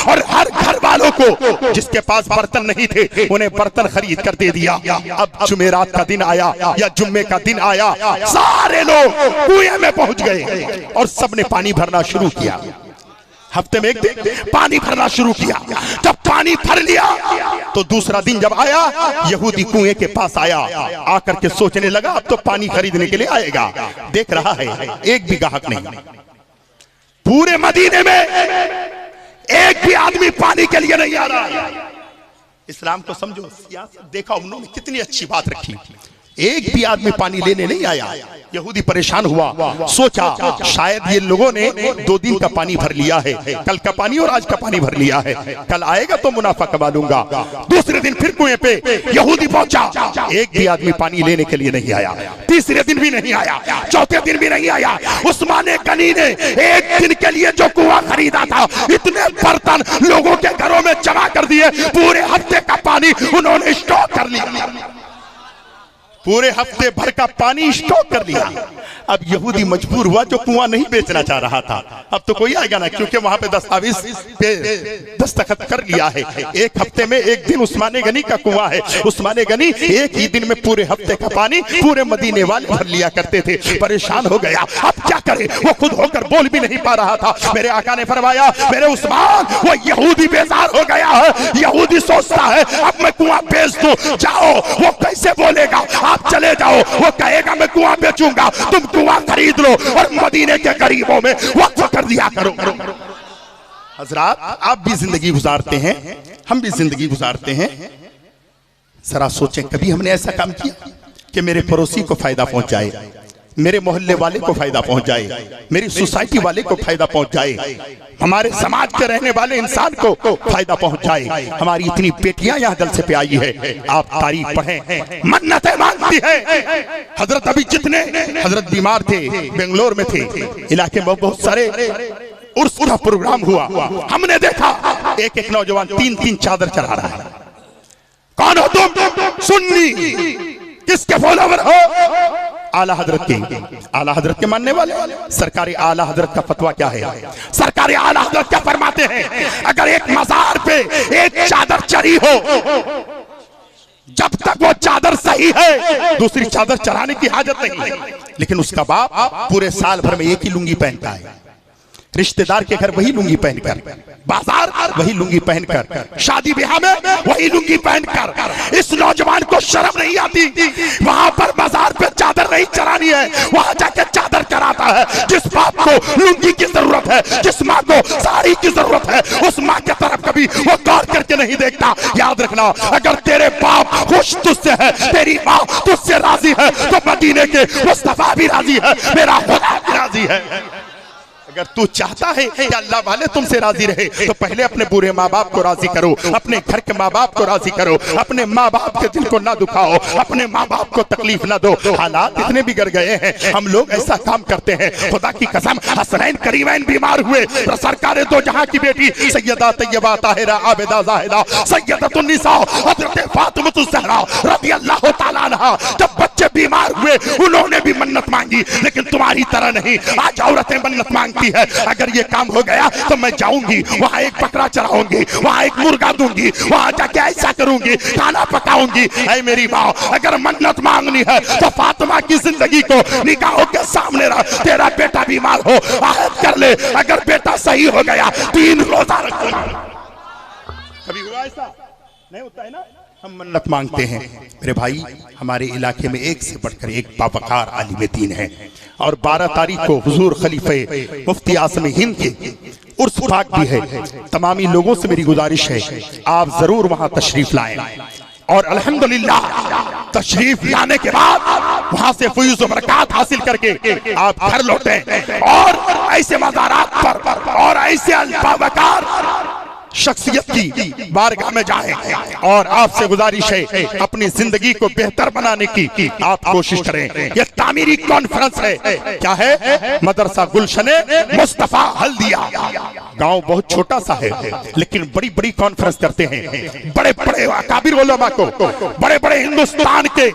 और हर घर वालों को जिसके पास बर्तन नहीं थे उन्हें बर्तन खरीद कर दे दिया। अब जुमेरात का दिन आया या जुम्मे का दिन आया, सारे लोग कुएं में पहुंच गए और सबने पानी भरना शुरू किया। हफ्ते में एक दिन पानी भरना शुरू किया। जब पानी भर लिया तो दूसरा दिन जब आया, यहूदी कुएं के पास आया, आकर के सोचने लगा अब तो पानी खरीदने के लिए आएगा। देख रहा है एक भी ग्राहक नहीं, पूरे मदीने में एक भी आदमी पानी के लिए नहीं आ रहा। इस्लाम को समझो, सियासत देखा उन्होंने कितनी अच्छी बात रखी, एक भी आदमी पानी लेने नहीं आया। यहूदी परेशान हुआ, सोचा शायद ये लोगों ने 2 दिन का पानी भर लिया है, कल का पानी और आज का पानी भर लिया है, कल आएगा तो मुनाफा कमा लूंगा। दूसरे दिन फिर कुएं पे यहूदी पहुंचा, एक भी आदमी पानी लेने के लिए नहीं आया। तीसरे दिन भी नहीं आया, चौथे दिन भी नहीं आया। उस्मान गनी ने एक दिन के लिए जो कुआं खरीदा था, इतने बर्तन लोगों के घरों में जमा कर दिए, पूरे हफ्ते का पानी उन्होंने स्टॉक कर लिया, पूरे हफ्ते भर का पानी स्टॉक कर लिया। अब यहूदी मजबूर हुआ, जो कुआं नहीं बेचना चाह रहा था, अब तो कोई आएगा ना, क्योंकि वहां पे दस्तावेज पे दस्तखत कर लिया है। एक हफ्ते में एक दिन उस्मान गनी का कुआं है, उस्मान गनी एक ही दिन में पूरे हफ्ते का पानी पूरे मदीने वाले भर लिया करते थे। परेशान हो गया, अब क्या करे, वो खुद होकर बोल भी नहीं पा रहा था। मेरे आका ने फरमाया मेरे उस्मान, वो यहूदी बेजार हो गया है, यहूदी सोचता है अब मैं कुआं बेच दूं, जाओ। वो कैसे बोलेगा, आप चले जाओ, वो कहेगा मैं कुआं बेचूंगा, तुम कुआं खरीद लो और मदीने के गरीबों में वक्फ कर दिया करो। हजरात, आप भी जिंदगी गुजारते हैं, हम भी जिंदगी गुजारते हैं, जरा सोचें कभी हमने ऐसा काम किया कि मेरे पड़ोसी को फायदा पहुंच जाए, मेरे मोहल्ले वाले को फायदा पहुंच जाए, मेरी सोसाइटी वाले को फायदा पहुंच जाए, हमारे समाज के रहने वाले इंसान को फायदा पहुंच जाए। हमारी इतनी बेटियां यहाँ जलसे पे आई है, आप तारीफ पढ़ें, मन्नतें मांगती है। हजरत अभी जितने हजरत बीमार थे, बेंगलोर में थे, इलाके में बहुत सारे उर्स का प्रोग्राम हुआ, हमने देखा एक एक नौजवान 3-3 चादर चढ़ा रहा है। कौन हो तुम? सुन्नी, किसके फॉलोवर हो? आला हजरत के, आला हजरत के मानने वाले। सरकारी आला हजरत का फतवा क्या है? सरकारी आला हजरत क्या फरमाते हैं? अगर एक मजार पे एक चादर चढ़ी हो, जब तक वो चादर सही है दूसरी चादर चढ़ाने की हाजत नहीं है। लेकिन उसका बाप पूरे साल भर में एक ही लुंगी पहनता है, रिश्तेदार के घर वही लुंगी पहनकर, बाजार वही लुंगी पहनकर, शादी ब्याह में वही लुंगी पहनकर। इस नौजवान को शर्म नहीं आती? वहां पर बाजार पे चादर नहीं चढ़ानी है, वहां जाके चादर चढ़ाता है। जिस बाप को लुंगी की जरूरत है, जिस माँ को साड़ी की जरूरत है, उस माँ की तरफ कभी वो गौर करके नहीं देखता। याद रखना, अगर तेरे बाप खुश तुझसे है, तेरी माँ तुझसे राजी है, तो मदीने के मुस्तफा भी राजी है, मेरा खुदा भी राजी है। अगर तू चाहता है कि अल्लाह वाले तुमसे राजी रहे, तो पहले अपने बुरे माँ बाप को राजी करो, अपने घर के माँ बाप को राजी करो, अपने माँ बाप के दिल को ना दुखाओ, अपने माँ बाप को तकलीफ ना दो। हालात इतने बिगड़ गए हैं, हम लोग ऐसा काम करते हैं। खुदा की कसम, हसनैन करीमैन बीमार हुए, सरकार दो जहां की बेटी सैयदा तैयबा ताहिरा आबिदा जाहिदा सैयदतुन निसा हजरत फातिमा ज़हरा रज़ी अल्लाह तआला अन्हा, जब बच्चे बीमार हुए उन्होंने भी मन्नत मांगी, लेकिन तुम्हारी तरह नहीं। आज औरतें मन्नत मांगती है, अगर ये काम हो गया तो मैं जाऊंगी, वहां एक बकरा चढ़ाऊंगी, वहां एक मुर्गा दूंगी, वहां जाके ऐसा करूंगी, खाना पकाऊंगी। ऐ मेरी माँ, अगर मन्नत मांगनी है तो फातिमा की जिंदगी को निगाहों के सामने रख। तेरा बेटा बीमार हो, आहद कर ले, अगर बेटा सही हो गया 3 रोजा रखूंगा। कभी हुआ ऐसा? नहीं होता है ना, हम मन्नत मांगते हैं। मेरे भाई, हमारे इलाके में एक से बढ़कर एक बावकार आलिम दीन है। और 12 तारीख को हुजूर खलीफे मुफ्ती आज़म हिंद के उर्स पाक भी है। तमामी लोगों से मेरी गुजारिश है आप जरूर वहां तशरीफ लाएं और अल्हम्दुलिल्लाह तशरीफ लाने के बाद वहां से फयूज़ व बरकत हासिल करके आप घर लौटें और ऐसे मज़ारात पर और ऐसे अल्फावकार शख्सियत की बारगाह में जाएं और आपसे गुजारिश है अपनी जिंदगी को बेहतर बनाने की आप कोशिश करें। यह तामीरी कॉन्फ्रेंस है। क्या है? मदरसा गुलशने मुस्तफा हल्दिया। गांव बहुत छोटा सा है लेकिन बड़ी बड़ी कॉन्फ्रेंस करते हैं। बड़े बड़े अकाबिर उलमा को, बड़े बड़े हिंदुस्तान के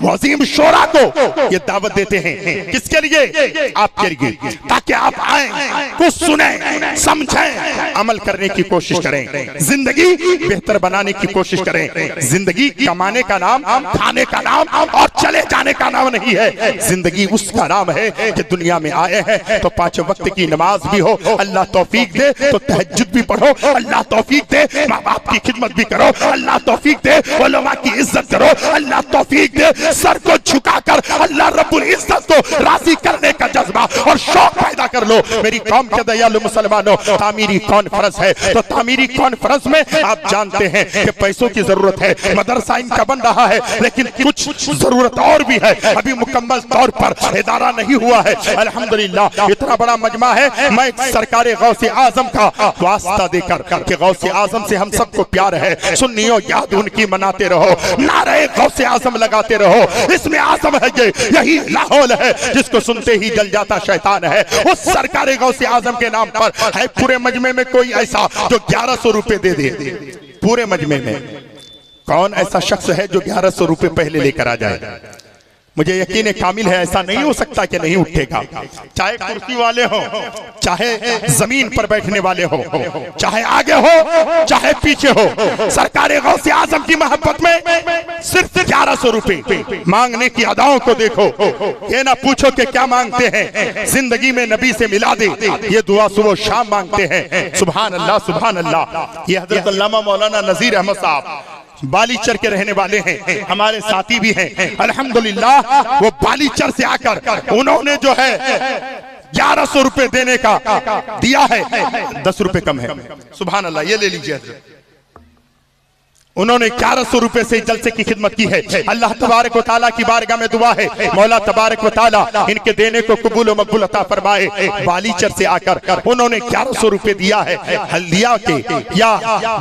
वजीम शोरा को ये दावत देते हैं। किसके लिए? आपके लिए, ताकि आप आए, कुछ सुने, समझें, अमल करने की कोशिश करें, जिंदगी बेहतर बनाने की कोशिश करें। जिंदगी कमाने का नाम, खाने का नाम और चले जाने का नाम नहीं है। जिंदगी उसका नाम है कि दुनिया में आए हैं तो 5 वक्त की नमाज भी हो, अल्लाह तौफीक दे तो तहज्जुद भी पढ़ो, अल्लाह तौफीक दे माँ बाप की खिदमत भी करो, अल्लाह तौफीक दे उलमा की इज्जत करो, अल्लाह तौफीक दे सर को झुकाकर अल्लाह रब्बुल इज्जत को राजी करने का जज्बा और शौक पैदा कर लो। मेरी कौम के दयालु मुसलमानों, तामीरी कॉन्फ्रेंस है तो तामीरी कॉन्फ्रेंस में आप जानते हैं कि पैसों की जरूरत है। मदरसा इनका बन रहा है लेकिन कुछ जरूरत और भी है, अभी मुकम्मल तौर पर इदारा नहीं हुआ है। अल्हम्दुलिल्लाह इतना बड़ा मजमा है। मैं सरकार गौसे आजम का वास्ता देकर कि गौसे आजम से हम सबको प्यार है, सुन्नियों याद उनकी मनाते रहो, नारे गौसे आजम लगाते रहो। इसमें आजम है ये, यही लाहौल है जिसको सुनते ही जल जाता शैतान है। उस सरकार गौसे आजम के नाम पर है पूरे मजमे में कोई ऐसा जो 1100 रुपए दे दे? पूरे मजमे में कौन ऐसा शख्स है जो 1100 रुपए पहले लेकर आ जाए? मुझे यकीन कामिल है ऐसा नहीं हो सकता कि नहीं उठेगा। चाहे कुर्सी वाले हो, चाहे जमीन पर बैठने वाले हो, चाहे आगे हो चाहे पीछे हो, सरकार गौसे आजम की मोहब्बत में सिर्फ 1100 रुपए मांगने की अदाओं को देखो। ये ना पूछो कि क्या मांगते हैं, जिंदगी में नबी से मिला दे, ये दुआ सुबह शाम मांगते हैं। सुभान अल्लाह, सुभान अल्लाह। ये हजरत अल्लामा मौलाना नजीर अहमद साहब बालीचर के रहने वाले हैं, हमारे साथी भी हैं। अल्हम्दुलिल्लाह वो बालीचर से आकर उन्होंने जो है 1100 रुपए देने का दिया है, 10 रुपए कम है। सुभान अल्लाह, ये ले लीजिए। उन्होंने 1100 रुपए से जलसे की खिदमत की है। अल्लाह तबारक व तआला की बारगाह में दुआ है, मौला तबारक व तआला इनके देने को कबूल व मकबूल अता फरमाए। बालीचर से आकर उन्होंने 1100 रुपए दिया है। हल्दिया के या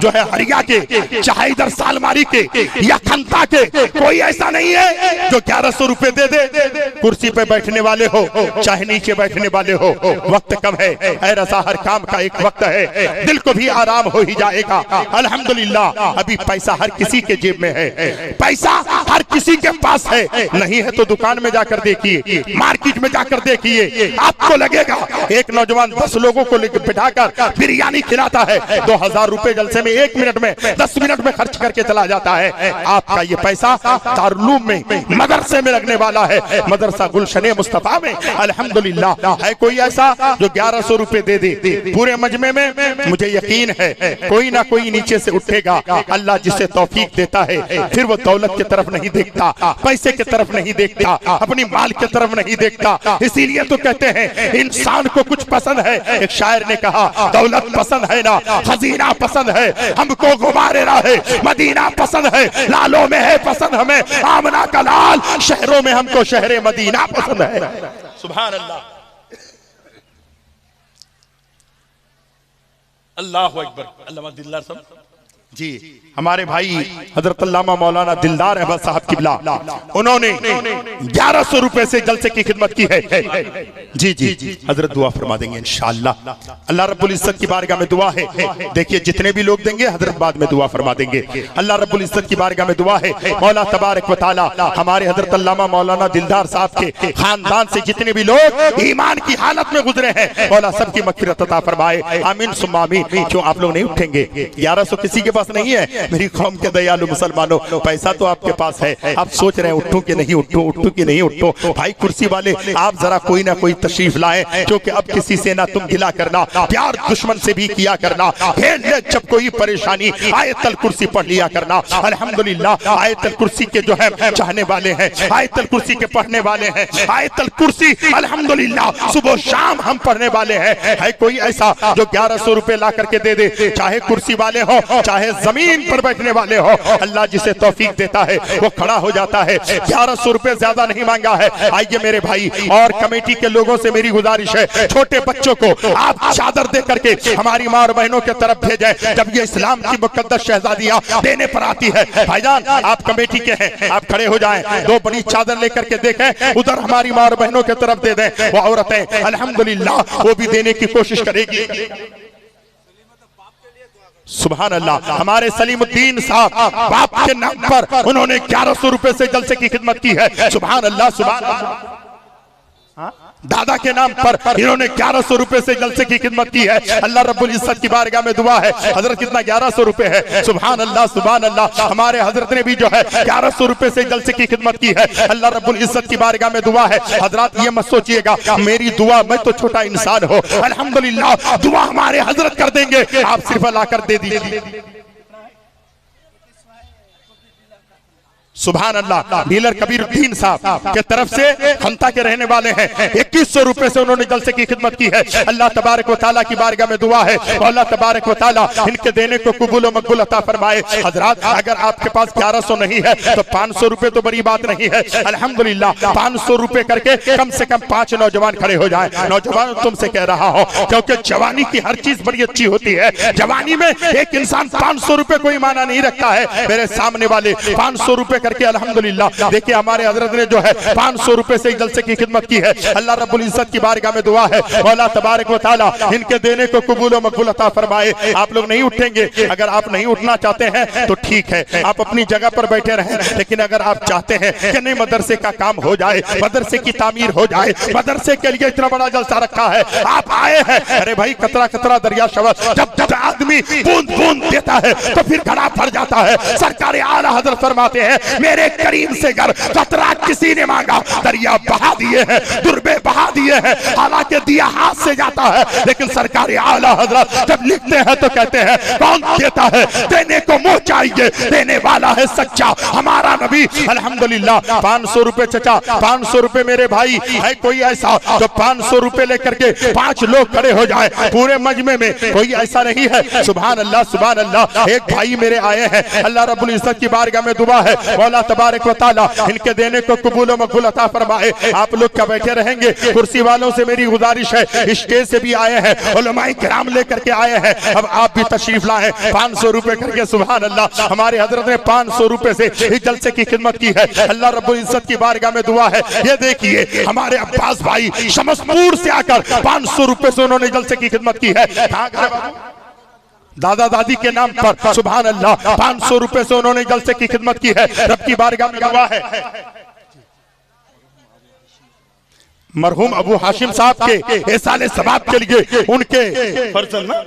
जो है हरिया के, चाहे इधर सालमारी के या खंता के, कोई ऐसा नहीं है जो 1100 रुपए दे दे। कुर्सी पे बैठने वाले हो चाहे नीचे बैठने वाले हो, वक्त कम है। ऐ रज़ा, हर काम का एक वक्त है, दिल को भी आराम हो ही जाएगा। अल्हम्दुलिल्लाह अभी पैसा हर किसी के जेब में है, पैसा हर किसी के पास है। नहीं है तो दुकान में जाकर देखिए, मार्केट में जाकर देखिए, आपको लगेगा एक नौजवान 10 लोगों को बिठाकर बिरयानी खिलाता है, 2000 रुपए जलसे में 1 मिनट में 10 मिनट में खर्च करके चला जाता है। आपका ये पैसा दारुल में मदरसे में लगने वाला है, मदरसा गुलशने मुस्तफा में। अल्हम्दुलिल्लाह है कोई ऐसा जो 1100 रुपए दे दे पूरे मजमे में? मुझे यकीन है कोई ना कोई नीचे से उठेगा। अल्लाह जिसे तौफीक देता है फिर वो दौलत की तरफ नहीं देखता, पैसे की तरफ नहीं देखता, अपनी माल की तरफ नहीं देखता। इसीलिए तो कहते हैं इंसान को कुछ पसंद है। एक शायर ने कहा, दौलत पसंद है ना खजीना पसंद है, हमको गुबारे राहे मदीना पसंद है, लालों में है पसंद हमें आमना का लाल, शहरों में हमको शहरे मदीना पसंद है। सुभान अल्लाह, अल्लाहु अकबर। अल्लामा दिलदार साहब जी, हमारे भाई हजरत अल्लामा मौलाना दिलदार अहमद साहब किबला, उन्होंने 1100 रुपए से जलसे की खिदमत की है। जी जी हजरत दुआ फरमा देंगे इंशाअल्लाह। अल्लाह रब्बुल इज्जत की बारगाह में दुआ है। देखिए जितने भी लोग देंगे हजरत बाद में दुआ फरमा देंगे। अल्लाह रब्बुल इज्जत की बारगाह में दुआ है, मौला तबारक व तआला हमारे हजरत अल्लामा मौलाना दिलदार साहब के खानदान से जितने भी लोग ईमान की हालत में गुजरे हैं, मौला सबकी मगफिरत अता फरमाए। आमीन सुम्मा आमीन। क्यों आप लोग नहीं उठेंगे? 1100 किसी के पास पास नहीं है? मेरी कौम के दयालु मुसलमानों, पैसा तो आपके पास है, आप सोच रहे हैं उठूं कि नहीं उठूं, उठूं कि नहीं उठूं। भाई कुर्सी वाले आप जरा कोई ना कोई तशरीफ लाएं, क्योंकि अब किसी से ना तुम गिला करना, प्यार दुश्मन से भी किया करना। जब कोई परेशानी आयतल कुर्सी पढ़ लिया करना। अल्हम्दुलिल्लाह आयतल कुर्सी के जो है चाहने वाले हैं, आयतल कुर्सी के पढ़ने वाले हैं, आयतल कुर्सी अल्हम्दुलिल्लाह सुबह शाम हम पढ़ने वाले हैं। है कोई ऐसा जो 1100 रुपए ला करके दे दे, चाहे कुर्सी वाले हो चाहे जमीन पर बैठने वाले हो, अल्लाह जिसे तौफीक देता है वो खड़ा हो जाता है। 1100 रुपए ज्यादा नहीं मांगा है। आइए मेरे भाई और कमेटी के लोगों से मेरी गुजारिश है, छोटे बच्चों को आप चादर दे करके हमारी माँ और बहनों के तरफ भेजें। जब ये इस्लाम की मुकद्दस शहजादियां देने पर आती है, भाईजान आप कमेटी के हैं, आप खड़े हो जाएं, दो बड़ी चादर लेकर के देखें, उधर हमारी माँ और बहनों की तरफ दे दें। वो औरतें अल्हम्दुलिल्लाह वो भी देने की कोशिश करेगी। सुभान अल्लाह। हमारे सलीमुद्दीन साहब बाप के नाम पर उन्होंने 1100 रुपए से जलसे की खिदमत की है। सुभान अल्लाह, सुभान अल्लाह। दादा के नाम पर इन्होंने 1100 रुपए से जलसे की खिदमत की है। अल्लाह रब्बुल इज्जत की बारगाह में दुआ है, हजरत कितना 1100 रुपए है। सुभान अल्लाह, सुभान अल्लाह। हमारे हजरत ने भी जो है 1100 रुपए से जलसे की खिदमत की है। अल्लाह रब्बुल इज्जत की बारगाह में दुआ है। हजरत ये मत सोचिएगा मेरी दुआ, मैं तो छोटा इंसान हो, अल्हम्दुलिल्लाह दुआ हमारे हजरत कर देंगे, आप सिर्फ लाकर दे दीजिए। सुभान अल्लाह। डीलर कबीरुद्दीन साहब के तरफ से खंता के रहने वाले हैं, 2100 रुपए से उन्होंने जलसे की खिदमत की है। अल्लाह तबारक व तआला की बारगाह में दुआ है, अल्लाह तबारक व तआला इनके देने को कबूल व मकबूल अता फरमाए। हजरात अगर आपके पास 1100 नहीं है तो 500 रुपए तो बड़ी बात नहीं है। अल्हम्दुलिल्लाह 500 रुपए करके कम से कम 5 नौजवान खड़े हो जाए। नौजवान तुमसे कह रहा हो, क्योंकि जवानी की हर चीज बड़ी अच्छी होती है। जवानी में एक इंसान 500 रुपए कोई माना नहीं रखता है। मेरे सामने वाले 500 रुपए करके अल्हम्दुलिल्लाह देखिए हमारे हजरत ने जो है 500 रुपए से जलसे की खिदमत की है। अल्लाह रब्बुल इज्जत की बारगाह में दुआ है, मौला तबारक व तआला इनके देने को कबूल व मकबूल अता फरमाए। आप लोग नहीं उठेंगे, अगर आप नहीं उठना चाहते हैं तो ठीक है, आप अपनी जगह पर बैठे रहें। लेकिन अगर आप चाहते हैं कि नहीं मदरसे का काम हो जाए, मदरसे की तामीर हो जाए, मदरसे के लिए इतना बड़ा जलसा रखा है, आप आए हैं, अरे भाई कतरा कतरा दरिया शवर, जब जब आदमी बूंद बूंद देता है तो फिर घड़ा भर जाता है। सरकार आला हजरत फरमाते हैं मेरे करीम से घर कतरा किसी ने मांगा, दरिया बहा दिए हैं, दुर्बे बहा दिए हैं। हालांकि दिया हाथ से जाता है, लेकिन सरकार आला हजरत जब लिखते हैं तो कहते हैं कौन देता है, देने को मुंह चाहिए, देने वाला है सच्चा हमारा नबी। अल्हम्दुलिल्लाह 500 रुपए चचा, 500 रुपए मेरे भाई, है कोई ऐसा जो 500 रुपए लेकर के 5 लोग खड़े हो जाए पूरे मजमे में? कोई ऐसा नहीं है। सुभान अल्लाह, सुभान अल्लाह। एक भाई मेरे आए हैं, अल्लाह रब्बुल इज्जत की बारगाह में दुआ है, मौला तबारक व तआला इनके देने को कबूल व मकबूल अता फरमाए। आप लोग क्या बैठे रहेंगे? कुर्सी वालों से मेरी गुजारिश है, स्टेज से भी आए हैं, उलमाए किराम लेकर के आए हैं, अब आप भी तशरीफ लाएं। 500 रुपए करके सुभान अल्लाह हमारे हजरत ने 500 रुपए से इस जलसे की खिदमत की है। अल्लाह रब्बुल इज्जत की बारगाह में दुआ है। ये देखिए हमारे अब्बास भाई शमसपुर से आकर 500 रुपए से उन्होंने जलसे की खिदमत की है। दादा दादी के नाम पर सुभान अल्लाह 500 रुपए से उन्होंने जलसे की खिदमत की है। रब की बारगाह में दुआ है। मरहूम अबू हाशिम साहब के एहसाले सवाब के लिए उनके फर्जंद ना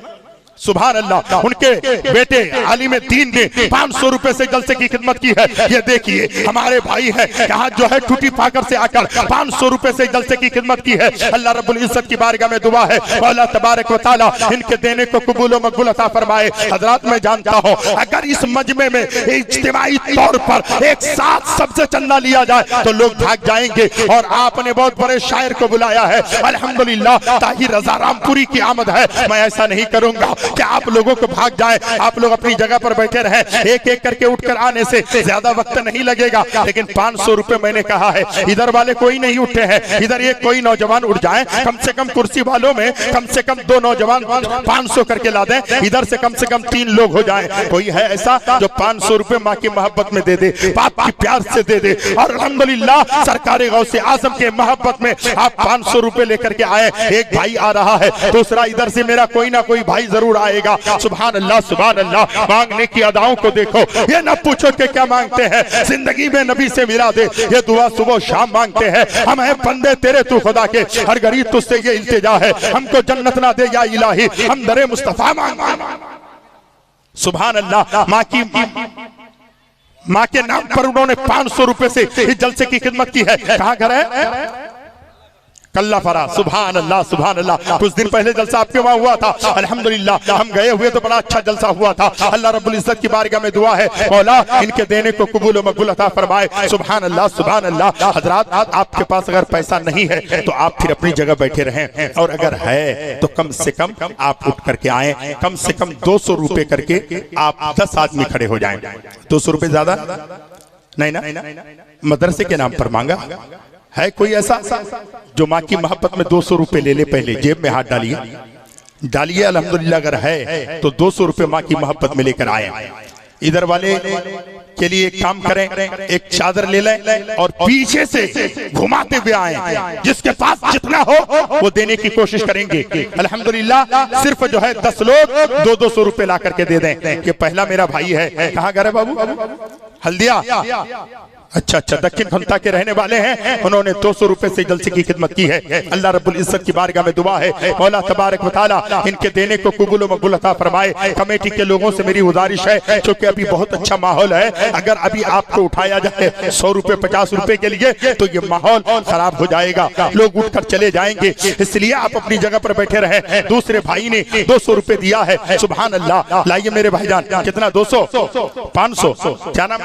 सुभान अल्लाह उनके बेटे आलिम दीन ने 500 रुपए से जलसे की खिदमत की है। ये देखिए हमारे भाई है यहाँ जो है टूटी फाकर से आकर 500 रुपए से जलसे की खिदमत की है। अल्लाह रब्बुल इज्जत की बारगाह में दुआ है, अल्लाह तबारक व तआला इनके देने को कबूल व मकबूल अता फरमाए। हजरात मैं जानता हूँ अगर इस मजमे में इज्तिमाई तौर पर एक साथ सबसे चंदा लिया जाए तो लोग भाग जाएंगे, और आपने बहुत बड़े शायर को बुलाया है। अल्हम्दुलिल्लाह ताहिर रजा रामपुरी की आमद है। मैं ऐसा नहीं करूंगा कि आप लोगों को भाग जाए, आप लोग अपनी जगह पर बैठे रहें। एक एक करके उठकर आने से ज्यादा वक्त नहीं लगेगा, लेकिन 500 रुपए मैंने कहा है। इधर वाले कोई नहीं उठे हैं, इधर एक कोई नौजवान उठ जाए, कम से कम कुर्सी वालों में कम से कम 2 नौजवान 500 करके ला दें, इधर से कम 3 लोग हो जाए। कोई है ऐसा जो 500 रुपए माँ की मोहब्बत में दे दे, बाप की प्यार से दे दे? और अल्हम्दुलिल्लाह सरकार गौसे आजम के मोहब्बत में आप 500 रुपए लेकर के आए। एक भाई आ रहा है, दूसरा इधर से मेरा कोई ना कोई भाई जरूर आएगा। सुभान अल्लाह, सुभान अल्लाह। मांगने की अदाओं को देखो, ये ना पूछो कि क्या मांगते हैं, जिंदगी में नबी से मिला दे, ये दुआ सुबह शाम मांगते हैं। हम हैं बंदे तेरे तू खुदा के, हर गरीब तुझसे ये इल्तिजा है, हमको जन्नत ना दे या इलाही, हम दरे मुस्तफा मांग। सुभान अल्लाह। माँ के नाम पर उन्होंने 500 रुपए से इस जलसे की खिदमत की है। कहाँ घर है? कल्ला फरा। सुभान अल्लाह सुभान अल्लाह। कुछ दिन पहले जलसा आपके वहां हुआ था, अल्हम्दुलिल्लाह हम गए हुए तो बड़ा अच्छा जलसा हुआ था। अल्लाह रब्बुल इज्जत की बारगाह में दुआ है, मौला इनके देने को कबूल व मकबूल अता फरमाए। सुभान अल्लाह सुभान अल्लाह। हजरात, आपके पास अगर पैसा नहीं है तो आप फिर अपनी जगह बैठे रहें, और अगर है तो कम से कम आप उठ करके आए। कम से कम 200 रुपए करके आप 10 आदमी खड़े हो जाएं। 200 रुपए ज्यादा नहीं ना? मदरसे के नाम पर मांगा है कोई ऐसा जो माँ की मोहब्बत में 200 रुपए ले ले? पहले जेब में हाथ डालिए अल्हम्दुलिल्लाह। अगर है तो 200 रुपए माँ की मोहब्बत में लेकर आए। इधर वाले के लिए एक काम करें, एक चादर ले लें और पीछे से घुमाते हुए आए। जिसके पास जितना हो वो देने की कोशिश करेंगे। अल्हम्दुलिल्लाह सिर्फ जो है 10 लोग 200 रुपए ला करके दे दें। ये पहला मेरा भाई है। कहाँ घर है बाबू? हल्दिया। अच्छा, दक्षिण खंता के रहने वाले हैं। उन्होंने 200 रुपए से जलसे की खिदमत की है। अल्लाह रब्बुल इज्जत की बारगाह में दुआ है, मौला तबारक व तआला इनके देने को कबूल व मकबूल अता फरमाए। कमेटी के लोगों से मेरी गुजारिश है, क्योंकि अभी बहुत अच्छा माहौल है, अगर अभी आपको उठाया जाए 100 रुपए 50 रुपए के लिए तो ये माहौल खराब हो जाएगा, लोग उठकर चले जाएंगे। इसलिए आप अपनी जगह पर बैठे रहे। दूसरे भाई ने 200 रुपए दिया है। सुभान अल्लाह। लाइए मेरे भाईजान, कितना? 200 500 क्या नाम?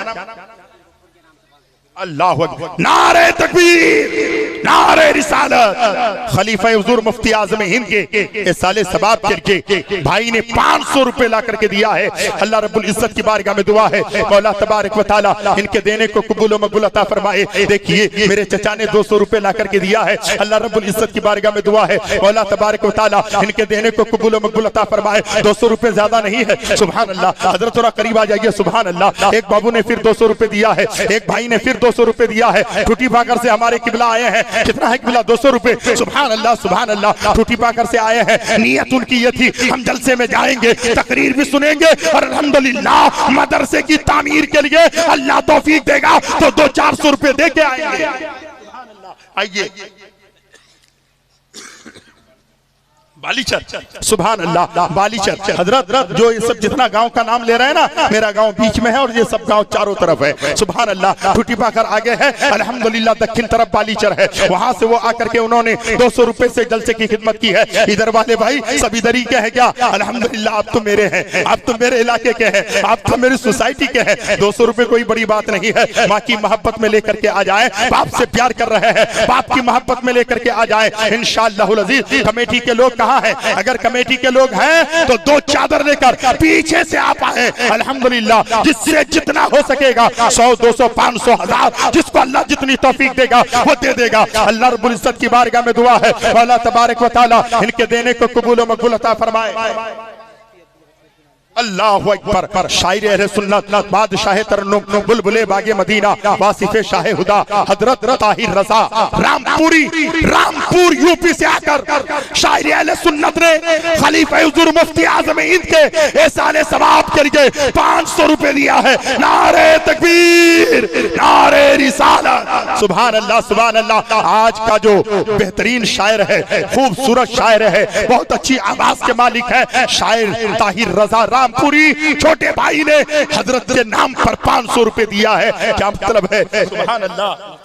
अल्लाह अकबर। नारे तकबीर, नारे रिसालत। खलीफा हुजूर मुफ्ती आज़म हिंद के साले सबाब करके भाई ने 500 रुपए ला करके दिया है। अल्लाह रब्बुल इज्जत की बारगाह में दुआ है, मौला तबारक व तआला इनके देने को कबूल व मकबूल अता फरमाए। देखिए मेरे चचा ने 200 रुपए ला करके दिया है। अल्लाह रब्बुल इज्जत की बारगाह में दुआ है, मौला तबारक व तआला इनके देने को कबूल व मकबूल अता फरमाए। 200 रुपए ज्यादा नहीं है। सुभान अल्लाह। हजरत थोड़ा करीब आ जाइए। सुभान अल्लाह। एक बाबू ने फिर 200 रुपए दिया है, एक भाई ने फिर 200 रुपए दिया है। टूटी पाकर से हमारे किबला आए हैं। कितना है किबला? 200 रुपए। सुभान अल्लाह सुभान अल्लाह। टूटी पाकर से आए हैं। नियत उनकी ये थी, हम जलसे में जाएंगे, तकरीर भी सुनेंगे और अल्हम्दुलिल्लाह मदरसे की तामीर के लिए अल्लाह तौफीक देगा तो 200-400 रुपए दे के आएंगे। आइए बालीचर। सुभान अल्लाह। बालीचर हजरत, जो ये सब जितना गांव का नाम ले रहे हैं ना, मेरा गांव बीच में है और ये सब गांव चारों तरफ है। सुभान अल्लाह। टूटी पाकर आगे है, अल्हम्दुलिल्लाह दक्षिण तरफ बालीचर है। वहां से वो आकर के उन्होंने 200 रुपए से जलसे की खिदमत की है। इधर वाले भाई सब इधर ही के हैं क्या? अल्हम्दुलिल्लाह आप तो मेरे हैं, आप तो मेरे इलाके के हैं, आप तो मेरी सोसाइटी के हैं। 200 रुपए कोई बड़ी बात नहीं है। माँ की मोहब्बत में लेकर के आ जाए, बाप से प्यार कर रहे हैं, बाप की मोहब्बत में लेकर के आ जाए इंशाअल्लाहुल अज़ीज़। कमेटी के लोग कहाँ है? अगर कमेटी के लोग हैं तो 2 चादर लेकर पीछे से आप आए। अल्हम्दुलिल्लाह जिससे जितना हो सकेगा 100 200 500 1000 जिसको अल्लाह जितनी तौफीक देगा वो दे देगा। अल्लाह रब्बुल इज्जत की बारगाह में दुआ है, अल्लाह तबारक व तआला इनके देने को कबूल व मकबूल अता फरमाए। अल्लाहु अकबर। शायर अहले सुन्नत, बादशाह तरन्नुम, बुलबुले बागे मदीना, वासिफे शाह हुदा, हजरत ताहिर रजा रामपुर यूपी से आकर शायर अहले सुन्नत ने खलीफा हुजूर मुफ्ती आज़म हिंद के एहसाने सवाब के लिए 500 रुपए दिया है। नारे तकबीर, नारे रिसालत। सुभान अल्लाह सुभान अल्लाह। आज का जो बेहतरीन शायर है, खूबसूरत शायर है, बहुत अच्छी आवाज के मालिक है शायर ताहिर रजा रामपुरी, छोटे भाई ने हजरत के नाम पर 500 रुपए दिया है। क्या मतलब है? सुभान अल्लाह।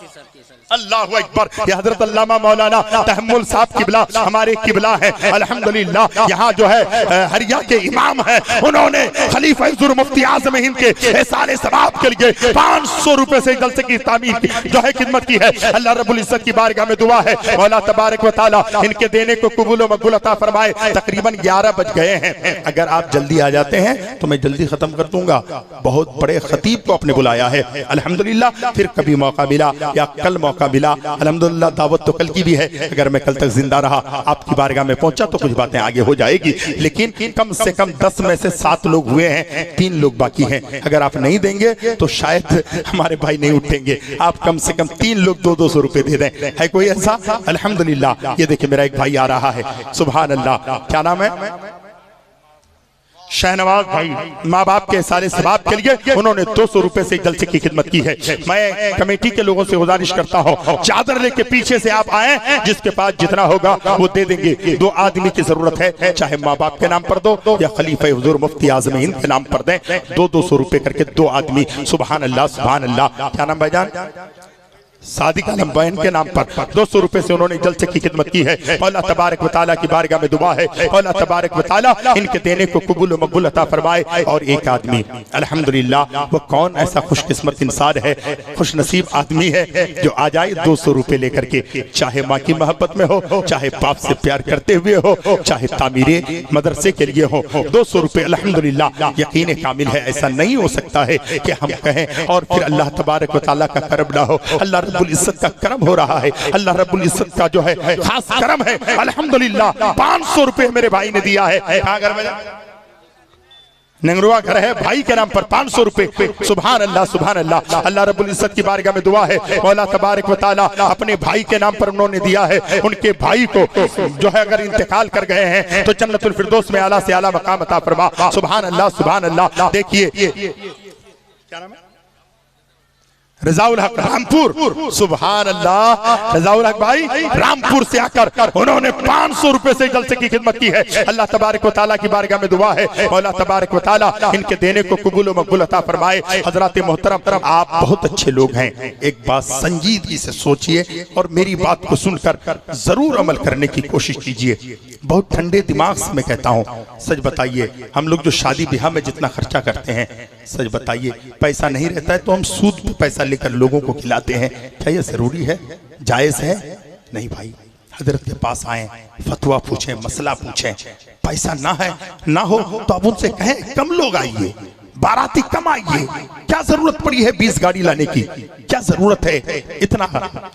अल्लाहु अकबर। ये हजरत अल्लामा मौलाना तहम्मुल साहब किबला हमारे किबला है। अल्हम्दुलिल्लाह यहाँ जो है हरिया के इमाम है, उन्होंने खलीफा हुजूर मुफ्ती आज़म हिंद के एहसाने सवाब के लिए 500 रुपए से जलसे की तामीर की जो है खिदमत की है। अल्लाह रब्बुल इज्जत की बारगाह में दुआ है, मौला तबारक व तआला इनके देने को कबूल व मकबूल अता फरमाए। तकरीबन 11 बज गए हैं। अगर आप जल्दी आ जाते हैं तो मैं जल्दी खत्म कर दूंगा। बहुत बड़े खतीब को आपने बुलाया है अल्हम्दुलिल्लाह। फिर कभी मौका मिला या कल मौका मिला, अल्हम्दुलिल्लाह दावत तो कल की भी है। अगर मैं कल तक जिंदा रहा, आपकी बारगाह में पहुंचा तो कुछ बातें आगे हो जाएगी। लेकिन कम से कम 10 में से 7 लोग हुए हैं, 3 लोग बाकी हैं। अगर आप नहीं देंगे तो शायद हमारे भाई नहीं उठेंगे। आप कम से कम 3 लोग 200 रुपए दे दें। है कोई ऐसा? अल्हम्दुलिल्लाह। ये देखिए मेरा एक भाई आ रहा है। सुभान अल्लाह। क्या नाम है? शहनवाज भाई माँ बाप के सारे सवाब के लिए उन्होंने 200 रुपए से जलसे की खिदमत की है। मैं कमेटी के लोगों से गुजारिश करता हूँ, चादर लेके पीछे से आप आए, जिसके पास जितना होगा वो दे देंगे। 2 आदमी की जरूरत है, चाहे माँ बाप के नाम पर दो या खलीफा हुजूर मुफ्ती आज़म हिंद के नाम पर दें। 200 रुपए करके 2 आदमी। सुभान अल्लाह सुभान अल्लाह। क्या नाम भाईजान? सादिक आलम बहन के नाम पर 200 रुपए से उन्होंने जलसे की खिदमत की है। अल्लाह तबारक व तआला की बारगाह में दुआ है, अल्लाह तबारक व तआला इनके देने को कबूल व मकबूल अता फरमाए। और एक आदमी अल्हम्दुलिल्लाह, वो कौन ऐसा खुशकिस्मत इंसान है, खुश नसीब आदमी है जो आ जाए 200 रुपए लेकर के, चाहे माँ की मोहब्बत में हो, चाहे बाप से प्यार करते हुए हो, चाहे तामीरे मदरसे के लिए हो। 200 रुपए अल्हम्दुलिल्लाह यकीन कामिल है। ऐसा नहीं हो सकता है कि हम कहें और फिर अल्लाह तबारक व तआला का करम ना हो। अल्लाह रब्बुल इज्जत का करम हो रहा है, अल्लाह रब्बुल इज्जत का जो है खास करम है अल्हम्दुलिल्लाह। 500 रुपए मेरे भाई ने दिया है। कहाँ घर में? नंगरुआ घर है, भाई के नाम पर 500 रुपए। सुभान अल्लाह सुभान अल्लाह। अल्लाह रब्बुल इज्जत की बारगाह में दुआ है, मौला तबारक व तआला अपने भाई के नाम पर उन्होंने दिया है। उनके भाई को जो है अगर इंतकाल कर गए हैं तो जन्नतुल फिरदौस में आला से आला मकाम अता फरमा। सुभान अल्लाह सुभान अल्लाह। देखिए क्या नाम है? रज़ाउल हक रामपुर। सुभान अल्लाह। रज़ाउल हक भाई रामपुर से आकर उन्होंने 500 रुपए से जलसे की खिदमत की है। अल्लाह तबारक व तआला की बारगाह में दुआ है, मौला तबारक व तआला इनके देने को कबूल व मकबूल अता फरमाए। हजरत मोहतरम, आप बहुत अच्छे लोग हैं, एक बात संजीदगी से सोचिए और मेरी बात को सुनकर जरूर अमल करने की कोशिश कीजिए। बहुत ठंडे दिमाग से मैं कहता हूँ, सच बताइए, हम लोग जो शादी ब्याह में जितना खर्चा करते हैं, सच बताइए, पैसा नहीं रहता है तो हम सूद पे पैसा लेकर लोगों को खिलाते हैं। क्या ये जरूरी है? जायज है? नहीं भाई, हजरत के पास आए, फतवा पूछें, मसला पूछें। पैसा ना है ना हो तो आप उनसे कहें कम लोग आइए, बाराती कम आइए। क्या जरूरत पड़ी है 20 गाड़ी लाने की? क्या जरूरत है इतना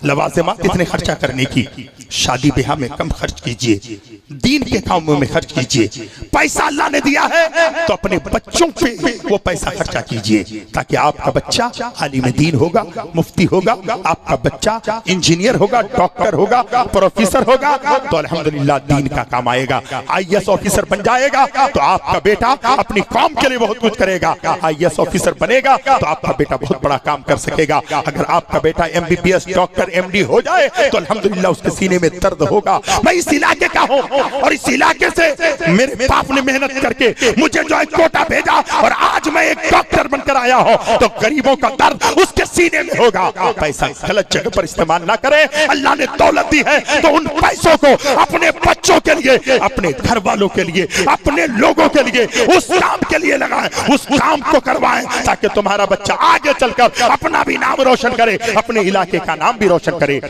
लवाजिमात इतने खर्चा करने की? शादी ब्याह में कम खर्च कीजिए, दीन के कामों में खर्च कीजिए। पैसा अल्लाह ने दिया है तो अपने बच्चों पे वो पैसा खर्चा कीजिए, ताकि आपका बच्चा आलिम दीन होगा, मुफ्ती होगा, आपका बच्चा इंजीनियर होगा, डॉक्टर होगा, प्रोफेसर होगा, तो अल्हम्दुलिल्लाह दीन का काम आएगा। IAS ऑफिसर बन जाएगा तो आपका बेटा अपनी कौम के लिए बहुत कुछ करेगा। IAS ऑफिसर बनेगा तो आपका बेटा बहुत बड़ा काम कर सकेगा। अगर आपका बेटा MBBS डॉक्टर MD हो जाए तो अल्हम्दुलिल्लाह उसके सीने में दर्द होगा। मैं इस इलाके का हूँ और इस इलाके से मेरे बाप ने मेहनत करके मुझे जो है कोटा भेजा और आज मैं एक डॉक्टर बनकर आया हूँ, तो गरीबों का दर्द उसके सीने में होगा। पैसा गलत जगह पर इस्तेमाल ना करें। अल्लाह ने दौलत दी है तो उन पैसों को अपने बच्चों के लिए, अपने घर वालों के लिए, अपने लोगों के लिए, उस काम के लिए लगाएं, उस काम को करवाएं, ताकि तुम्हारा बच्चा आगे चलकर अपना भी नाम रोशन करे, अपने इलाके का नाम भी रोशन करे।